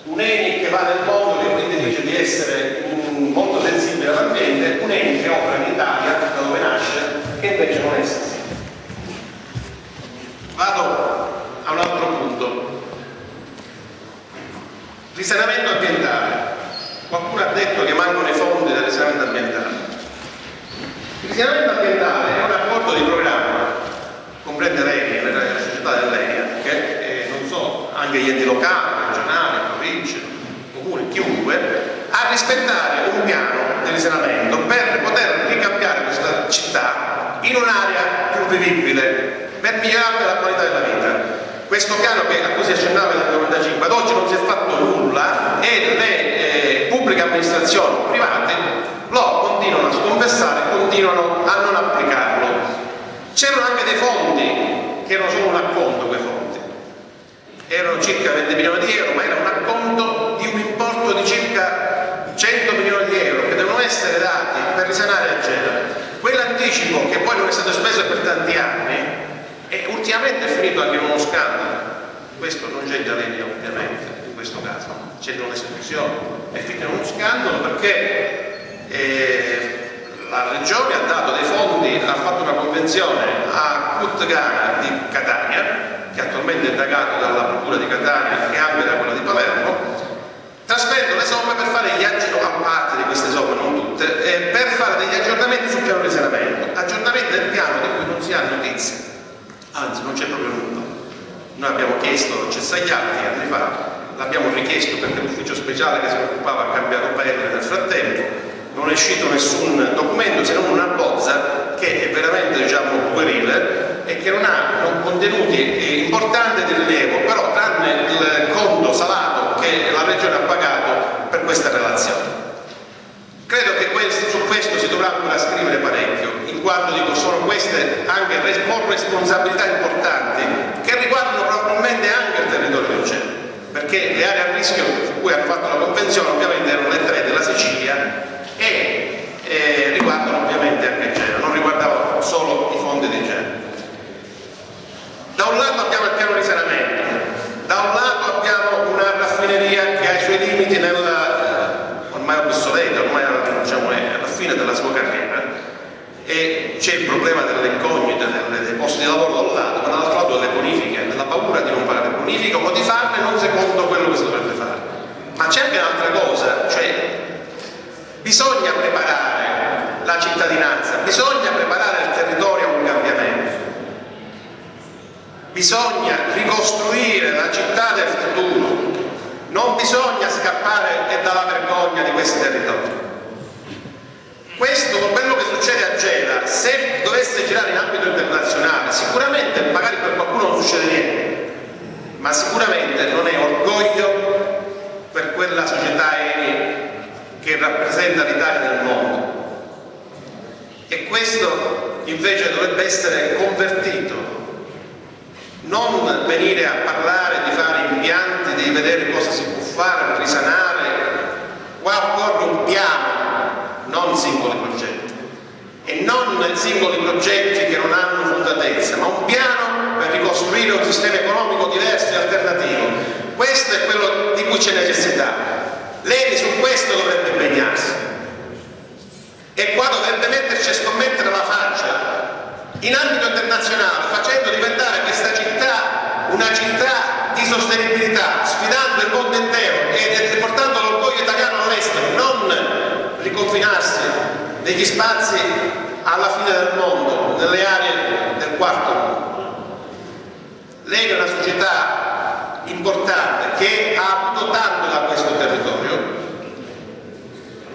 Speaker 9: Un Eni che va nel mondo, che quindi dice di essere molto sensibile all'ambiente, un Eni che opera in Italia, da dove nasce, che invece non è sensibile. Vado a un altro punto. Risanamento ambientale. Qualcuno ha detto che mancano i fondi del risanamento ambientale. Il risanamento ambientale è un accordo di programma, comprende l'Eni, le società dell'Eni, che non so, anche gli enti locali, regionali, province, comuni, chiunque, a rispettare un piano di risanamento per poter ricambiare questa città in un'area più vivibile, per migliorare la qualità della vita. Questo piano a cui si accennava nel 1995, ad oggi non si è fatto nulla e le pubbliche amministrazioni private lo continuano a sconfessare, continuano a non applicarlo. C'erano anche dei fondi che erano solo un acconto, quei fondi. Erano circa 20 milioni di euro, ma era un acconto di un importo di circa 100 milioni di euro che devono essere dati per risanare a Genova. Quell'anticipo, che poi non è stato speso per tanti anni, e ultimamente è finito anche in uno scandalo. Questo non c'entra l'Eni ovviamente in questo caso, c'entra un'esecuzione, è finito in uno scandalo perché la regione ha dato dei fondi, ha fatto una convenzione a Cutgana di Catania, che attualmente è indagato dalla procura di Catania e anche da quella di Palermo, trasferendo le somme per fare gli aggiornamenti, a parte di queste somme, non tutte, per fare degli aggiornamenti sul piano di risanamento. Aggiornamento del piano di cui non si ha notizie, anzi non c'è proprio nulla. Noi abbiamo chiesto, c'è Sagliatti anni fa, l'abbiamo richiesto perché l'ufficio speciale che si occupava ha cambiato parere nel frattempo, non è uscito nessun documento se non una bozza che è veramente puerile e che non ha contenuti importanti di rilievo responsabilità importanti che riguardano probabilmente anche il territorio di Gela, perché le aree a rischio su cui hanno fatto la convenzione ovviamente erano le 3 della Sicilia e riguardano ovviamente anche Gela, non riguardavano solo i fondi di Gela. Da un lato abbiamo il piano risanamento, da un lato abbiamo una raffineria che ha i suoi limiti ormai obsoleta, ormai diciamo, è alla fine della sua carriera, e c'è il problema delle incognite, dei posti di lavoro da un lato, ma dall'altro lato delle bonifiche, della paura di non fare le bonifiche o di farne non secondo quello che si dovrebbe fare. Ma c'è anche un'altra cosa, cioè bisogna preparare la cittadinanza, bisogna preparare il territorio a un cambiamento, bisogna ricostruire la città del futuro, non bisogna scappare dalla vergogna di questi territori. Questo, con quello che succede a Gela, se dovesse girare in ambito internazionale, sicuramente, magari per qualcuno non succede niente, ma sicuramente non è orgoglio per quella società ENI che rappresenta l'Italia nel mondo. E questo invece dovrebbe essere convertito, non venire a parlare di fare impianti, di vedere cosa si può fare, risanare. Qua occorre un piano, non singoli progetti, e non singoli progetti che non hanno fondatezza, ma un piano per ricostruire un sistema economico diverso e alternativo. Questo è quello di cui c'è necessità. L'ENI su questo dovrebbe impegnarsi e qua dovrebbe metterci a scommettere la faccia in ambito internazionale, facendo diventare questa città una città di sostenibilità, sfidando il mondo intero e portando l'orgoglio italiano all'estero, non riconfinarsi negli spazi alla fine del mondo, nelle aree del quarto mondo. Lei è una società importante che ha avuto tanto da questo territorio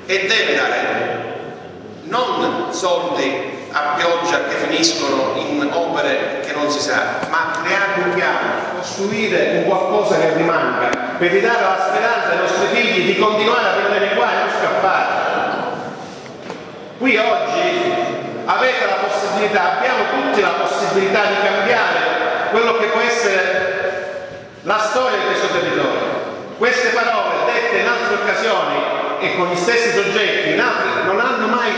Speaker 9: e deve dare non soldi a pioggia che finiscono in opere che non si sa, ma creare un piano, costruire un qualcosa che rimanga, per ridare la speranza ai nostri figli di continuare a venire qua e non scappare. Qui oggi avete la possibilità, abbiamo tutti la possibilità di cambiare quello che può essere la storia di questo territorio. Queste parole dette in altre occasioni e con gli stessi soggetti in altre non hanno mai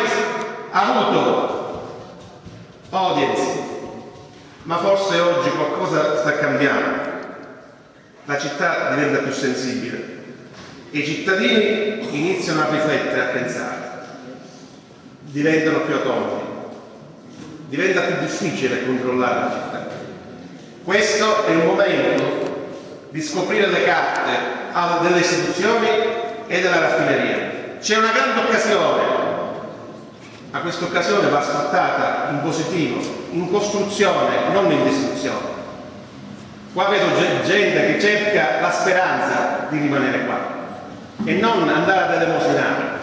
Speaker 9: avuto audience, ma forse oggi qualcosa sta cambiando. La città diventa più sensibile e i cittadini iniziano a riflettere, a pensare, diventano più autonomi, diventa più difficile controllare la città. Questo è il momento di scoprire le carte delle istituzioni e della raffineria. C'è una grande occasione, ma questa occasione va sfruttata in positivo, in costruzione, non in distruzione. Qua vedo gente che cerca la speranza di rimanere qua e non andare ad elemosinare.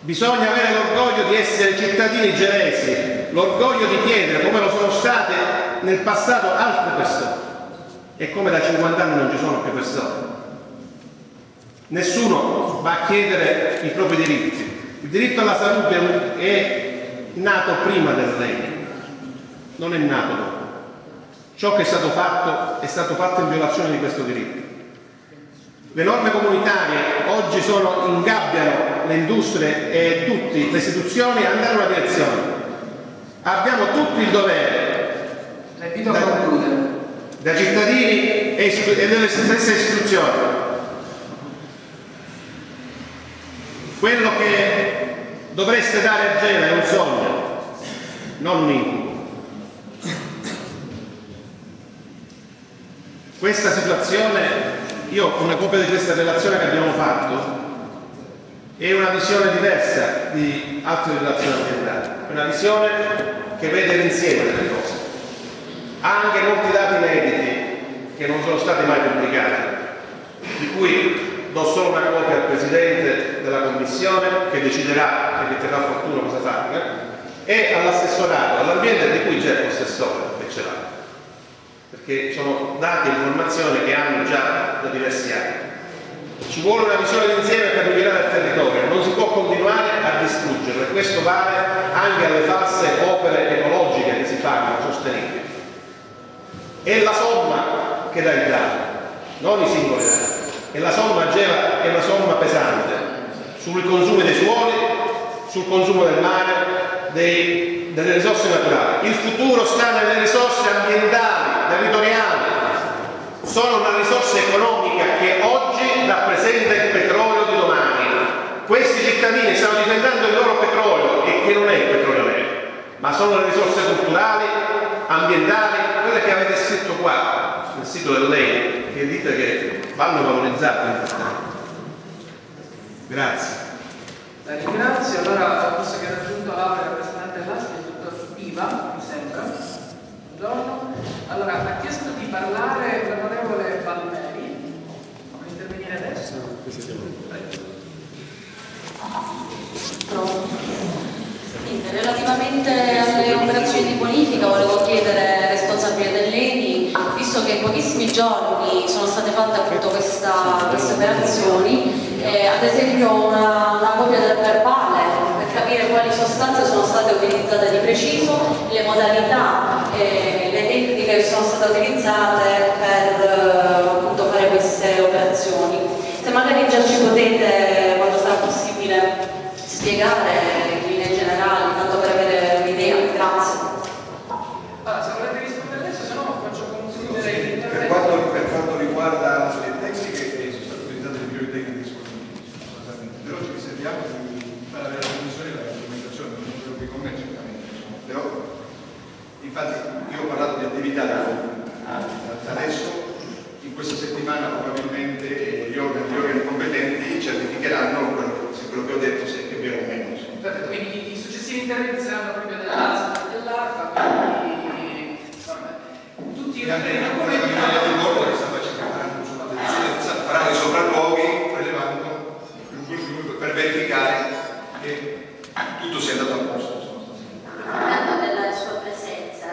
Speaker 9: Bisogna avere l'orgoglio di essere cittadini gelesi, l'orgoglio di chiedere, come lo sono state nel passato altre persone, e come da 50 anni non ci sono più persone. Nessuno va a chiedere i propri diritti. Il diritto alla salute è nato prima del regno, non è nato dopo. Ciò che è stato fatto in violazione di questo diritto. Le norme comunitarie oggi ingabbiano le industrie e tutte le istituzioni a andare in una direzione. Abbiamo tutti il dovere, da cittadini e delle stesse istituzioni. Quello che dovreste dare a Gela è un sogno, non un incubo. Questa situazione, io ho una copia di questa relazione che abbiamo fatto, è una visione diversa di altre relazioni ambientali, è una visione che vede l'insieme delle cose. Ha anche molti dati inediti che non sono stati mai pubblicati, di cui do solo una copia al Presidente della Commissione che deciderà e riterrà opportuno cosa fare, e all'assessorato all'ambiente di cui c'è l'assessore che ce l'ha, perché sono dati e informazioni che hanno già da diversi anni. Ci vuole una visione d'insieme per migliorare il territorio, non si può continuare a distruggerlo, e questo vale anche alle false opere ecologiche che si fanno
Speaker 8: è la somma che dà il dato, non i singoli dati. E la somma ageva è una somma pesante sui consumi dei suoli, sul consumo del mare, delle risorse naturali. Il futuro sta nelle risorse ambientali, territoriali, sono una risorsa economica che oggi rappresenta il petrolio di domani. Questi cittadini stanno difendendo il loro petrolio, che non è il petrolio vero, ma sono le risorse culturali, ambientali, quelle che avete scritto qua sul sito dell'ENI, che dite che vanno valorizzate in realtà. Grazie.
Speaker 1: La ringrazio. Allora, visto che ha raggiunto l'aula il rappresentante dell'ASP, il dottor Piva, mi sembra. Buongiorno. Allora, ha chiesto di parlare l'onorevole Palmeri. Vuole intervenire adesso?
Speaker 7: Relativamente alle operazioni di bonifica volevo chiedere ai responsabili dell'ENI, visto che in pochissimi giorni sono state fatte appunto queste operazioni, ad esempio una copia del verbale per capire quali sostanze sono state utilizzate di preciso, le modalità, le tecniche che sono state utilizzate per appunto fare queste operazioni. Se magari già ci potete, quando sarà possibile, spiegare in linee generali, tanto per avere un'idea. Grazie.
Speaker 1: Allora, se volete rispondere adesso, se no faccio concludere l'intervento.
Speaker 5: Per quanto riguarda le tecniche, sono state utilizzate le migliori tecniche disponibili, però ci riserviamo di fare avere la commissione la documentazione, non sono qui con me certamente, però infatti io ho parlato di attività adesso. In questa settimana probabilmente gli organi competenti certificheranno se quello che ho detto se è vero o meno.
Speaker 1: Quindi i successivi interventi saranno proprio dell'ASP e dell'ARPA, quindi tutti i documenti
Speaker 5: di bordo che sta facendo faranno i sopralluoghi prelevando per verificare che tutto sia andato a posto.
Speaker 2: Parlando della sua presenza,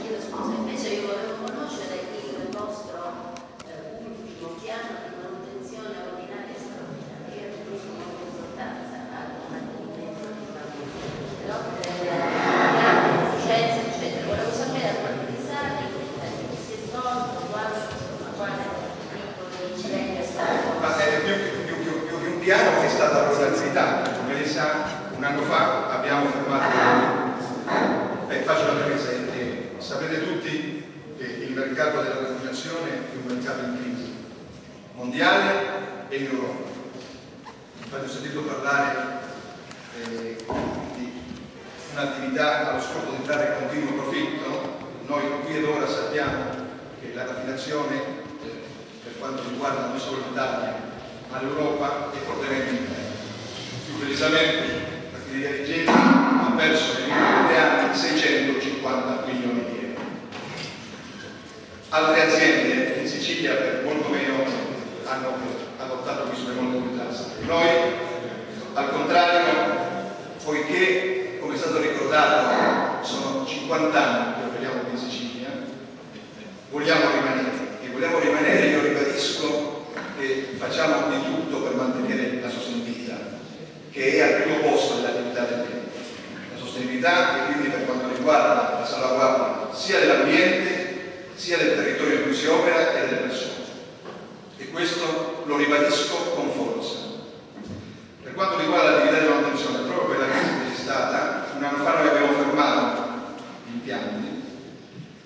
Speaker 2: chiedo scusa, invece io volevo conoscere il vostro ultimo piano di manutenzione ordinaria e straordinaria. Io ne ho molta importanza al mantenimento di però piano, efficienza, eccetera. Volevo sapere a quanti risale, che si è svolto, quale piccolo incidente è stato.
Speaker 5: Ma più che un piano è stata l'organizzazione. Come lei sa, un anno fa abbiamo fermato. Faccio una premessa. Sapete tutti che il mercato della raffinazione è un mercato in crisi mondiale e in Europa. Infatti ho sentito parlare di un'attività allo scopo di trarre continuo profitto. Noi qui ed ora sappiamo che la raffinazione per quanto riguarda non solo l'Italia ma l'Europa è fortemente in crisi. Più precisamente la Filiera di Genova ha perso negli ultimi 3 anni 650 milioni di euro. Altre aziende in Sicilia per molto meno hanno adottato misure molto più drastiche. Noi, al contrario, poiché, come è stato ricordato, sono 50 anni che operiamo in Sicilia, vogliamo rimanere, io ribadisco che facciamo di tutto per mantenere la sostenibilità, che è al primo posto dell'attività dell'ENI. La sostenibilità e quindi per quanto riguarda la salvaguardia sia dell'ambiente sia del territorio in cui si opera e delle persone. E questo lo ribadisco con forza. Per quanto riguarda l'attività di manutenzione, proprio per la crisi che c'è stata, un anno fa noi abbiamo fermato gli impianti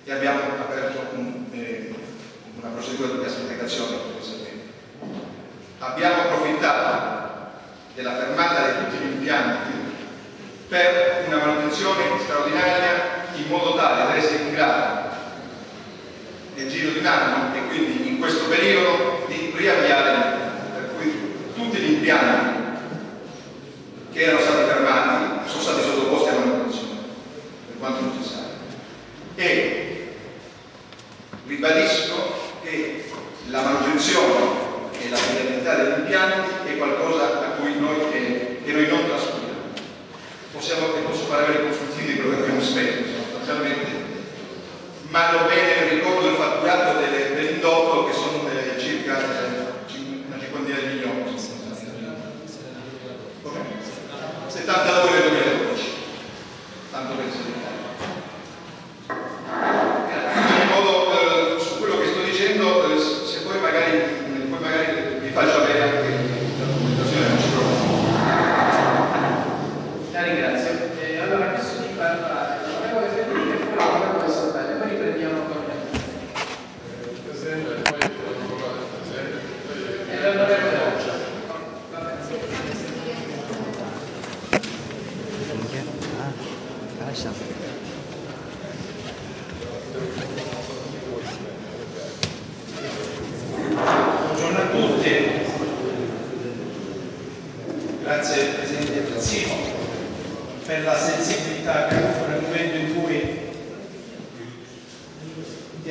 Speaker 5: e abbiamo aperto una procedura di classificazione, come sapete. Abbiamo approfittato della fermata di tutti gli impianti per una manutenzione straordinaria in modo tale da essere in grado nel giro di un anno e quindi in questo periodo di riavviare l'impianto, per cui tutti gli impianti che erano stati fermati sono stati sottoposti a manutenzione per quanto necessario. E ribadisco che la manutenzione e la fiabilità degli impianti è qualcosa a cui noi non trascuriamo. Posso fare avere consultivi di quello che abbiamo speso sostanzialmente, ma lo bene ricordo il fatturato dell'indotto che sono circa una cinquantina di milioni, 72 nel 2012, tanto per essere in modo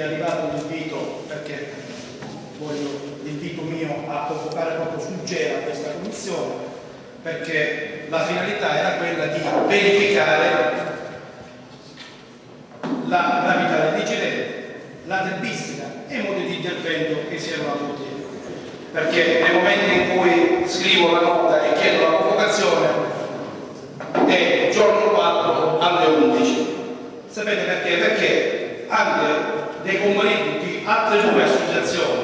Speaker 10: che è arrivato l'invito, perché l'invito mio a convocare proprio sul GERA questa commissione, perché la finalità era quella di verificare la gravità dell'incidente, la tempistica e i modi di intervento che si erano avuti. Perché nel momento in cui scrivo la nota e chiedo la convocazione è il giorno 4 alle 11. Sapete perché? Perché anche dei componenti di altre due associazioni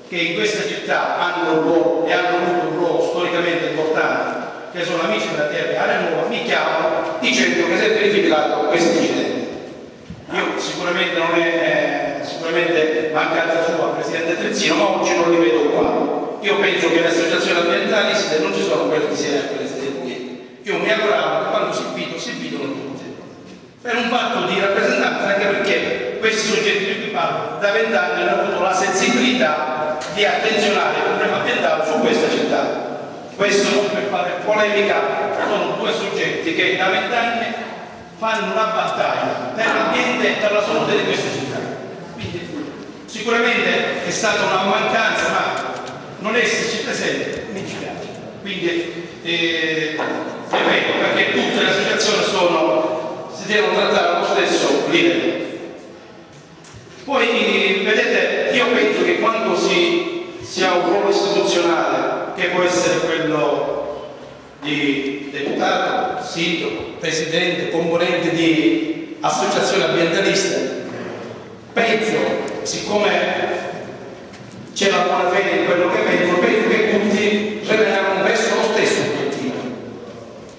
Speaker 10: che in questa città hanno un ruolo e hanno avuto un ruolo storicamente importante, che sono Amici della Terra e Area Nuova, mi chiamano dicendo che si è verificato questo incidente. Io sicuramente non è sicuramente mancanza sua, Presidente Trezzino, ma oggi non li vedo qua. Io penso che le associazioni ambientaliste non ci sono quelle di sera e quelle di. Io mi auguravo che quando si invitano tutti. Per un fatto di rappresentanza, anche perché questi soggetti di cui parlo da 20 anni hanno avuto la sensibilità di attenzionare il problema ambientale su questa città. Questo non per fare polemica, sono due soggetti che da 20 anni fanno una battaglia per l'ambiente e per la salute di questa città. Quindi sicuramente è stata una mancanza, ma non esserci presente mi dispiace. Quindi ripeto, perché tutte le associazioni si devono trattare allo stesso livello. Poi vedete, io penso che quando si ha un ruolo istituzionale, che può essere quello di deputato, sindaco, presidente, componente di associazioni ambientaliste, penso, siccome c'è la buona fede in quello che penso che tutti ragionano verso lo stesso obiettivo,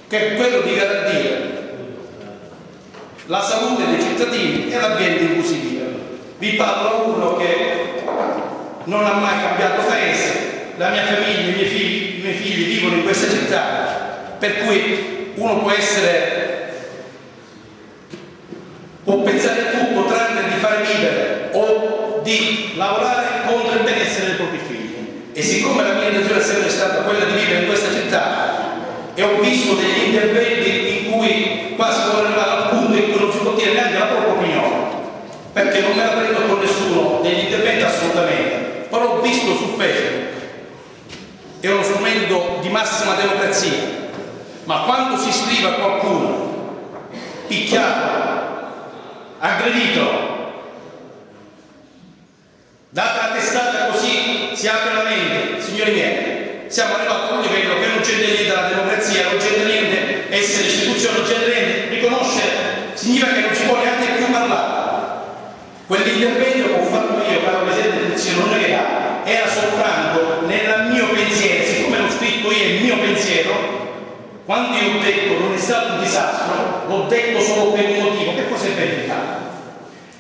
Speaker 10: che è quello di garantire la salute dei cittadini e l'ambiente in cui si vive. Vi parlo uno che non ha mai cambiato paese, la mia famiglia, i miei figli vivono in questa città, per cui uno può pensare a tutto tranne di fare vivere o di lavorare contro il benessere dei propri figli. E siccome la mia intenzione è sempre stata quella di vivere in questa città e ho visto degli interventi in cui quasi vuole arrivare al punto in cui non si può dire neanche la propria opinione, perché non me la prendo con nessuno degli interventi assolutamente, però ho visto su Facebook, è uno strumento di massima democrazia, ma quando si scrive a qualcuno picchiato, aggredito, data la testata così si apre la mente, signori miei, siamo arrivati a un livello che non c'è niente della democrazia, non c'è niente essere istituzione, non c'è niente riconoscere, significa che non si può neanche più parlare. Quell'intervento che ho fatto io, caro Presidente Trezzino, non era soltanto nel mio pensiero, siccome l'ho scritto io il mio pensiero, quando io ho detto non è stato un disastro, l'ho detto solo per un motivo. Che cosa è verificato?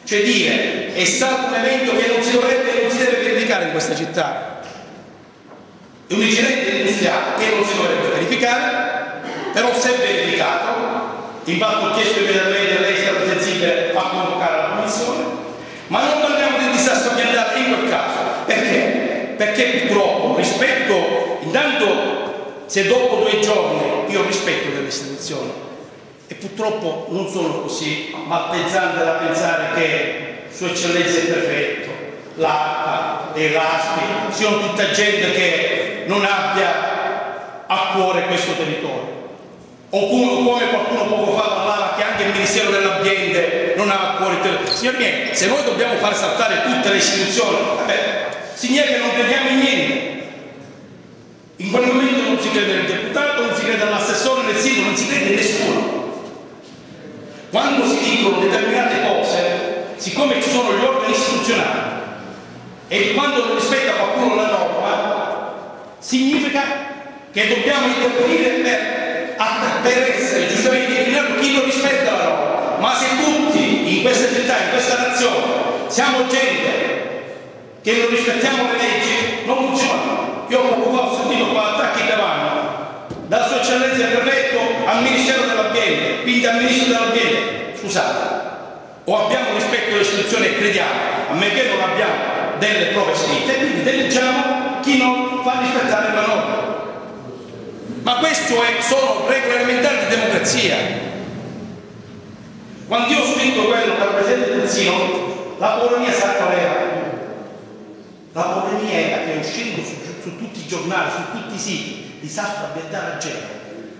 Speaker 10: Cioè dire, è stato un evento che non si deve verificare in questa città. È un incidente industriale che non si dovrebbe verificare, però se è verificato, infatti ho chiesto immediatamente a lei è stato sensibile a convocare la commissione, ma non parliamo di disastro ambientale in quel caso. Perché? Perché purtroppo intanto se dopo 2 giorni io rispetto delle istituzioni e purtroppo non sono così malpezzante da pensare che Sua Eccellenza il Prefetto, l'ARPA e l'ASPI siano tutta gente che non abbia a cuore questo territorio. Oppure come qualcuno poco fa parlava che anche il Ministero dell'Ambiente non ha a cuore il territorio. Signori miei, se noi dobbiamo far saltare tutte le istituzioni, significa che non crediamo in niente. In quel momento non si crede nel deputato, non si crede all'assessore, nel sindaco, non si crede in nessuno. Quando si dicono determinate cose, siccome ci sono gli organi istituzionali e quando non rispetta qualcuno la norma, significa che dobbiamo intervenire per essere giustamente inclinato chi non rispetta la norma. Ma se tutti in questa città, in questa nazione, siamo gente che non rispettiamo le leggi, non funziona. Io poco fa ho sentito qua attacchi davanti dalla Sua Eccellenza il Prefetto al Ministero dell'Ambiente, quindi al Ministro dell'Ambiente. Scusate, o abbiamo rispetto alle istituzioni e crediamo, a me che non abbiamo delle prove scritte, quindi deleggiamo chi non fa rispettare la norma. Ma questo sono regole elementari di democrazia. Quando io ho scritto quello per il Presidente Trezzino, La Polonia sa qual era? La Polonia era che uscendo su tutti i giornali, su tutti i siti, disastro ambientale a Genova,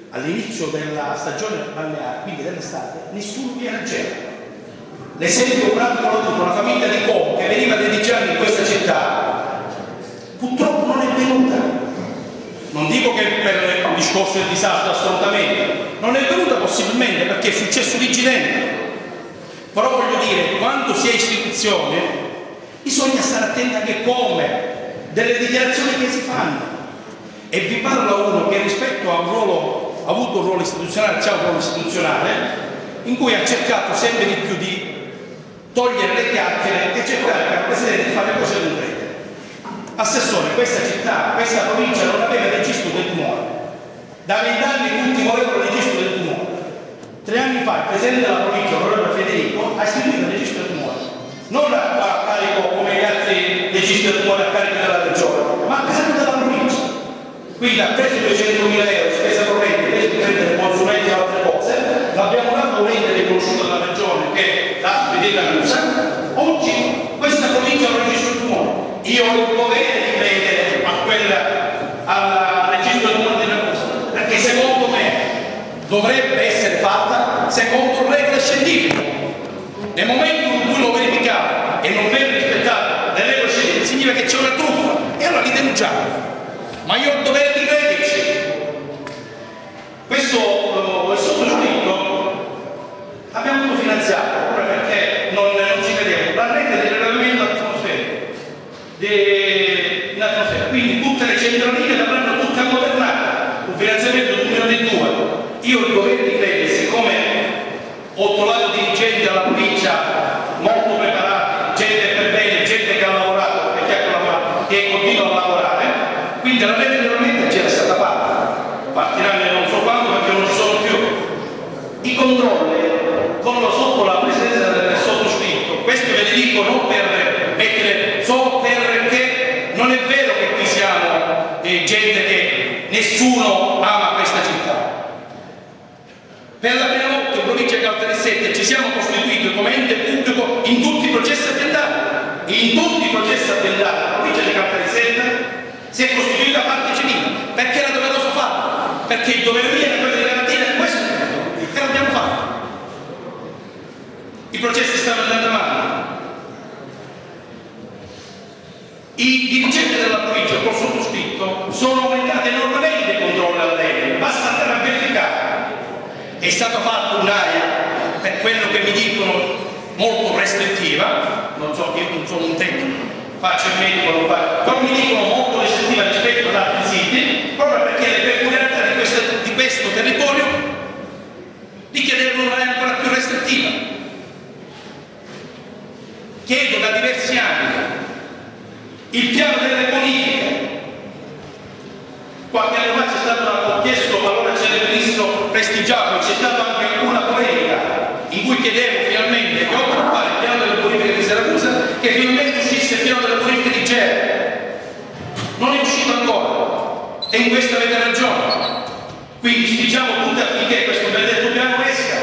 Speaker 10: all'inizio della stagione balneare, quindi dell'estate, nessuno viene a Genova. L'esempio pratico l'ho avuto, una famiglia di Como che veniva da 10 anni in questa città, purtroppo non è venuta. Non dico che per il discorso del disastro, assolutamente, non è venuta possibilmente perché è successo l'incidente. Però voglio dire, quando si è istituzione, bisogna stare attenti anche come, delle dichiarazioni che si fanno. E vi parla uno che rispetto a un ruolo, ha avuto un ruolo istituzionale, c'è un ruolo istituzionale, in cui ha cercato sempre di più di togliere le chiacchiere e cercare per il Presidente di fare cose concrete. Assessore, questa città, questa provincia non aveva il registro del tumore. Da 20 anni tutti volevano il registro del tumore. 3 anni fa il Presidente della provincia, l'onorevole Federico, ha istituito il registro del tumore. Non a carico come gli altri registri del tumore a carico della regione, ma a carico della provincia. Quindi ha preso 200.000 euro spesa corrente, invece di prendere consulenti e altre cose, l'abbiamo dato un ente riconosciuto dalla regione che l'ha spedita a Lusa. Oggi questa provincia ha un registro del tumore. Io ho il dovere di credere al registro del tumore della Lusa, perché secondo me dovrebbe essere fatta secondo regole scientifiche. Nel momento in cui lo verificate e non viene rispettato le regole scientifiche, significa che c'è una truffa e allora li denunciamo. Ma io ho il dovere di crederci. Questo sottoscritto abbiamo avuto finanziato proprio perché non ci crediamo la rete del rilevamento atmosferico in atmosfera, quindi tutte le centraline l'avranno tutte ammodernate, un finanziamento del 2002. Io ho il dovere di credere, siccome ho trovato dirigenti alla provincia molto preparati, gente per bene, gente che ha lavorato e che continua a lavorare, quindi la rete realmente c'era stata fatta, partiranno non so quando perché non ci sono più. I controlli con sotto la presidenza del sottoscritto, questo ve ne dico non per mettere, solo perché non è vero che qui siamo gente che nessuno ama questa città. Per la prima volta in provincia di Caltanissetta ci siamo costituiti come ente pubblico in tutti i processi ambientali. In tutti i processi ambientali la provincia di Caltanissetta si è costituita parte civile, perché era doveroso farlo, perché il dovere mio era quello di garantire questo e l'abbiamo fatto. I processi stanno andando avanti. I dirigenti della provincia col sottoscritto sono aumentati enormemente i controlli alla legge, basta andare a verificare. È stato fatto un'area, per quello che mi dicono, molto restrittiva, non so, io non sono un tecnico, faccio il medico, non faccio, però mi dicono molto restrittiva rispetto ad altri siti, proprio perché le peculiarità di questo territorio richiedevano un'area ancora più restrittiva. Chiedo da diversi anni il piano delle bonifiche. Qualche anno fa c'è stato, ho chiesto, allora c'era il ministro Prestigiacomo, c'è stata anche una polemica in cui chiedevo finalmente che oltre a fare il piano delle bonifiche di Siracusa, che finalmente uscisse il piano delle bonifiche di Genova. Non è uscito ancora e in questo avete ragione. Quindi spingiamo tutti affinché questo benedetto piano esca,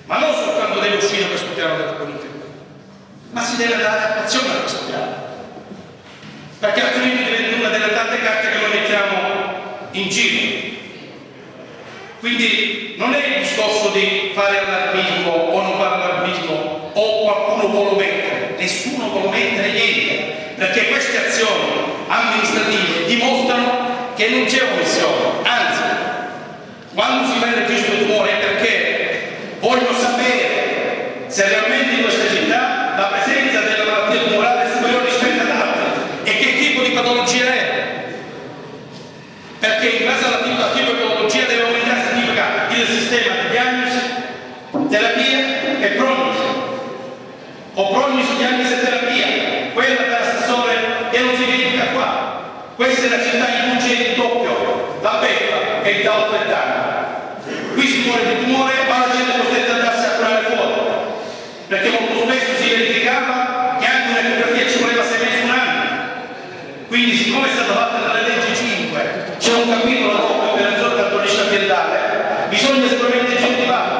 Speaker 10: ma non soltanto deve uscire questo piano delle bonifiche, ma si deve dare attuazione a questo piano, perché altrimenti diventa una delle tante carte che noi mettiamo in giro. Quindi non è il discorso di fare allarmismo o non fare allarmismo o qualcuno vuole mettere, nessuno vuole mettere niente, perché queste azioni amministrative dimostrano che non c'è omissione, anzi, quando si fa il registro di tumore è perché voglio sapere se realmente in questa città la presenza della malattia tumorale è superiore rispetto ad altre e che tipo di patologia è, perché in base alla tipo di patologia deve aumentare, significa il sistema di diagnosi, terapia e prognosi, o prognosi, diagnosi e terapia, quella dell'assessore che non si verifica qua. Questa è la città in cui c'è il doppio, la beffa e il doppio danno. Qui si muore di tumore, ma la gente è costretta ad andarsi a curare fuori, perché molto spesso si verificava che anche un'ecografia ci voleva 6 mesi, 1 anno. Quindi siccome è stata fatta dalla legge 5, c'è un capitolo doppio per la zona cartolista ambientale, bisogna sicuramente incentivarlo.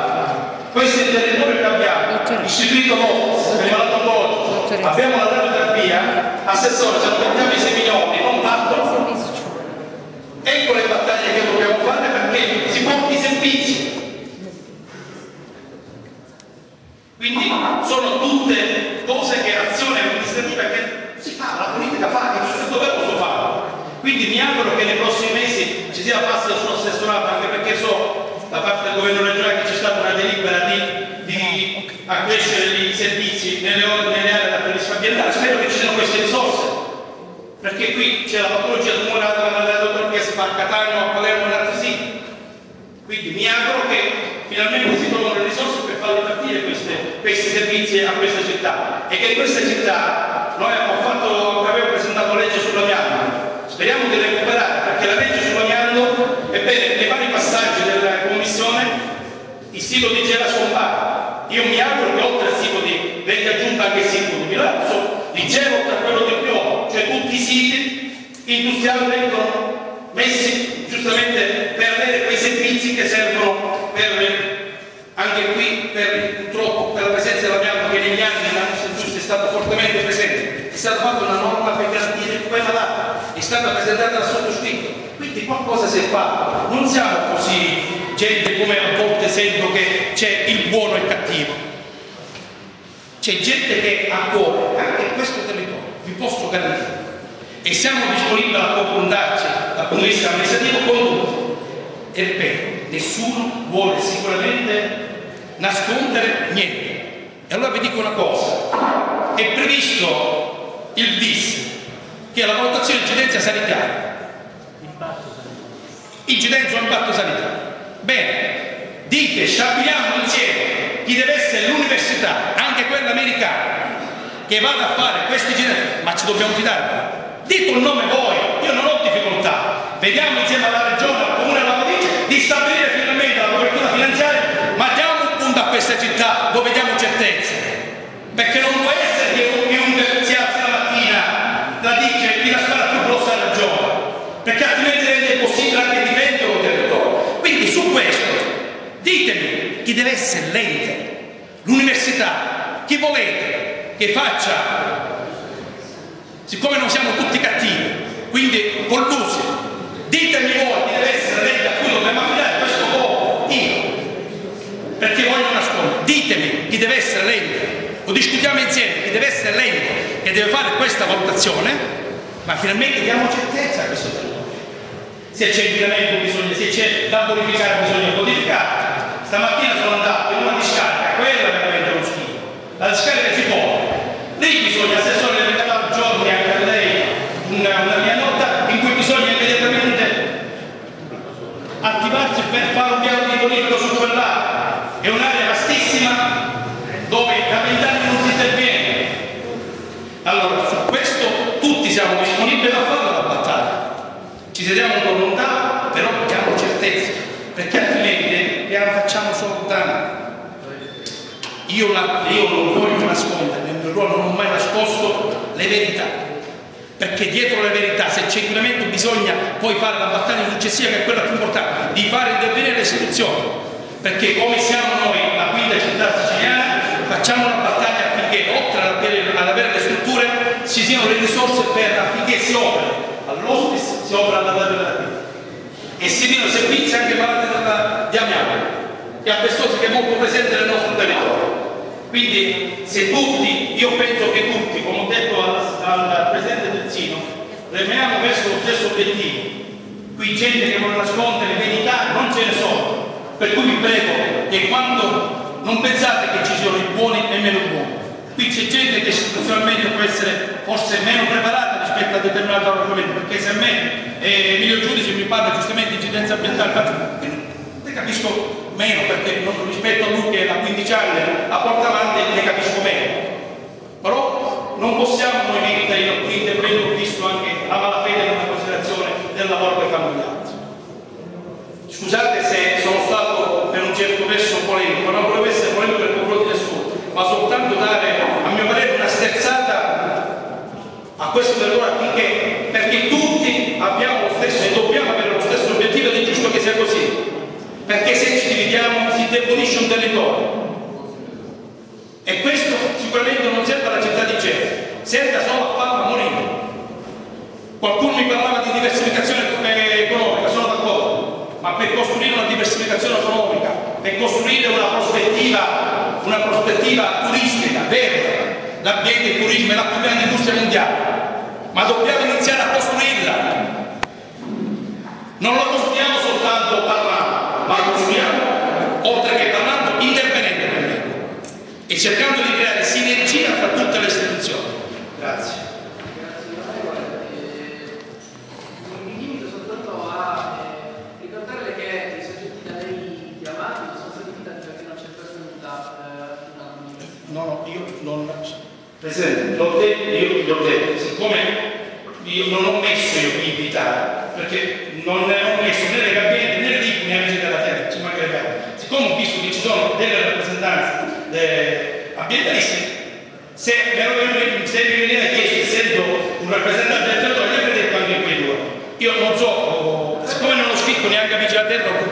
Speaker 10: Questo è il territorio che abbiamo, istituito l'OPS per il malato oncologico, abbiamo la radioterapia, assessore, se non mettiamo i semignoli non partono. Ecco le battaglie che dobbiamo fare perché si porti i servizi. Quindi sono tutte cose che azione amministrativa che si fa, la politica fa, che dove posso farlo. Quindi mi auguro che nei prossimi mesi ci sia passo sullo assessorato, anche perché so da parte del governo regionale che c'è stata una delibera di accrescere i servizi nelle aree da previsto ambientale. Spero che ci siano queste risorse, perché qui c'è la patologia tumorale, ma la radioterapia si fa a Catania, a Palermo e in altri siti. Quindi mi auguro che finalmente si trovano le risorse per far ripartire questi servizi a questa città, e che in questa città noi avevo presentato legge sull'amianto. Speriamo di recuperare, perché la legge sull'amianto, ebbene, nei vari passaggi della commissione il sito di Gela scompare. Io mi auguro che oltre al sito venga aggiunto anche il sito di Milazzo, di Gela, oltre a quello di Piove, cioè tutti i siti industriali vengono messi giustamente per avere quei servizi che servono anche qui purtroppo per la presenza dell'amianto, che negli anni nella nostra industria è stata fortemente presente. È stata fatta una norma per garantire quella data, è stata presentata dal sottoscritto, quindi qualcosa si è fatto. Non siamo così gente come a volte sento che c'è il buono e il cattivo. C'è gente che ha cuore anche in questo territorio, vi posso garantire, e siamo disponibili a confrontarci dal punto di vista amministrativo con tutti. E ripeto, nessuno vuole sicuramente nascondere niente. E allora vi dico una cosa: è previsto il VIS, che è la valutazione di incidenza sanitaria. Incidenza o impatto sanitario. Bene, dite, stabiliamo insieme chi deve essere l'università, anche quella americana, che vada a fare questi incidenza, ma ci dobbiamo fidare. Dite un nome voi, io non ho difficoltà. Vediamo insieme alla regione, al comune e alla provincia di stabilire finalmente la copertura finanziaria, ma diamo un punto a questa città dove diamo certezze, perché non può essere che chiunque si alzi la mattina la dice di la squadra più grossa alla regione, perché altrimenti rende impossibile anche difendere un territorio. Quindi su questo ditemi chi deve essere l'ente, l'università, chi volete che faccia, siccome non siamo tutti cattivi, quindi collusi. Ditemi voi chi deve essere l'ente a cui dobbiamo affidare questo voto, io, perché voglio nascondere. Ditemi chi deve essere l'ente, lo discutiamo insieme, chi deve essere l'ente che deve fare questa valutazione, ma finalmente diamo certezza a questo territorio. Se c'è inquinamento bisogna, se c'è da bonificare bisogna bonificare. Stamattina sono andato in una discarica, quella veramente è uno schifo, la discarica ci può. Lì bisogna, assessore, deve dare giorni anche a lei una mia nota in cui bisogna immediatamente attivarsi per fare un piano di bonifica su quell'area. È un'area vastissima dove da 20 anni non si interviene. Allora, su questo tutti siamo disponibili a fare la battaglia. Ci sediamo un po' lontano, però abbiamo certezza, perché altrimenti facciamo solo danni. Io non voglio nascondere, nel mio ruolo non ho mai nascosto le verità, perché dietro le verità, se c'è inquinamento, bisogna poi fare la battaglia successiva, che è quella più importante, di fare intervenire le istituzioni, perché come siamo noi, la quinta città siciliana, facciamo una battaglia affinché, oltre ad avere le strutture, ci siano le risorse affinché si operi all'hospice, si opera alla radioterapia e si diano servizi anche malati di amianto e asbestosi, che è molto presente nel nostro territorio. Quindi se tutti, io penso che tutti, come ho detto al Presidente del Sino, remiamo verso lo stesso obiettivo. Qui gente che vuole nascondere verità non ce ne sono, per cui vi prego che quando non pensate che ci siano i buoni e i meno buoni, qui c'è gente che istituzionalmente può essere forse meno preparata rispetto a determinati argomenti, perché se a me Emilio Giudice mi parla giustamente di incidenza ambientale, ne capisco meno, perché rispetto a lui che da 15 anni la porta avanti ne capisco meno. Però non possiamo noi mettere qui intervento, visto anche la malafede nella considerazione del lavoro che fanno gli altri. Scusate se sono stato per un certo verso polemico, non volevo essere polemico per confronto di nessuno, ma soltanto dare, a mio parere, una sterzata a questo territorio, affinché, perché tutti abbiamo lo stesso e dobbiamo avere lo stesso obiettivo, ed è giusto che sia così, perché se ci dividiamo si indebolisce un territorio, e questo sicuramente non serve alla città di Gela. serve solo a farla morire. Qualcuno mi parlava di diversificazione economica, sono d'accordo, ma per costruire una diversificazione economica, per costruire una prospettiva turistica vera, l'ambiente e il turismo è la più grande industria mondiale, ma dobbiamo iniziare a costruirla. Non la costruiamo soltanto parlando, ma la costruiamo, oltre che parlando, intervenendo nel e cercando di creare sinergia fra tutte le istituzioni. Grazie.
Speaker 1: Mi limito soltanto a ricordarle che i soggetti da lei chiamati non sono stati invitati perché non c'è pervenuta una comunicazione.
Speaker 10: No, io non... Presidente, l'ho detto, siccome io non ho messo io qui invitare, perché non ho messo né le gabbiette né l'ICU né amici della terra, ci mancherebbe. Siccome ho visto che ci sono delle rappresentanze ambientaliste, se mi veniva chiesto, essendo un rappresentante del territorio, io avrei detto anche in quei due. Io non so, siccome non ho scritto neanche amici della terra o con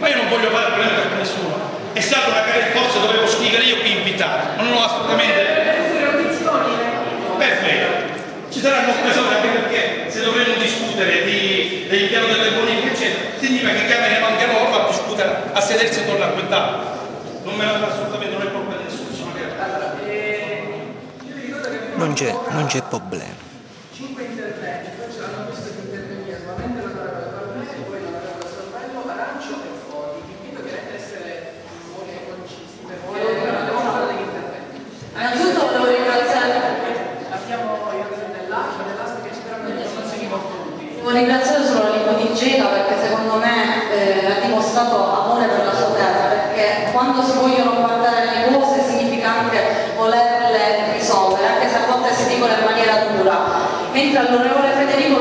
Speaker 10: ma io non voglio fare problemi con nessuno. È stata una gara, forse dovevo scrivere io qui invitare, ma non ho assolutamente... Perfetto, ci saranno occasioni anche perché se dovremo discutere del piano delle bonifiche eccetera, significa che Camere manca loro a discutere, a sedersi intorno a quel tavolo. Non me la assolutamente, non è colpa di nessuno.
Speaker 11: Non c'è problema.
Speaker 1: 5 interventi, poi ce l'hanno visto di intervenire solamente l'onorevole Palmeri, poi l'onorevole Sorvello, Arancio e Foti. Vi invito chiaramente a essere molto concisi perché devono fare degli interventi.
Speaker 7: Innanzitutto volevo ringraziare
Speaker 1: che ci daranno delle informazioni molto utili.
Speaker 7: Devo ringraziare solo l'Ico di Gela perché secondo me ha dimostrato amore per la sua terra, perché quando si vogliono guardare le cose significa anche volerle risolvere, anche se a volte si dicono in maniera dura. Mentre all'onorevole Federico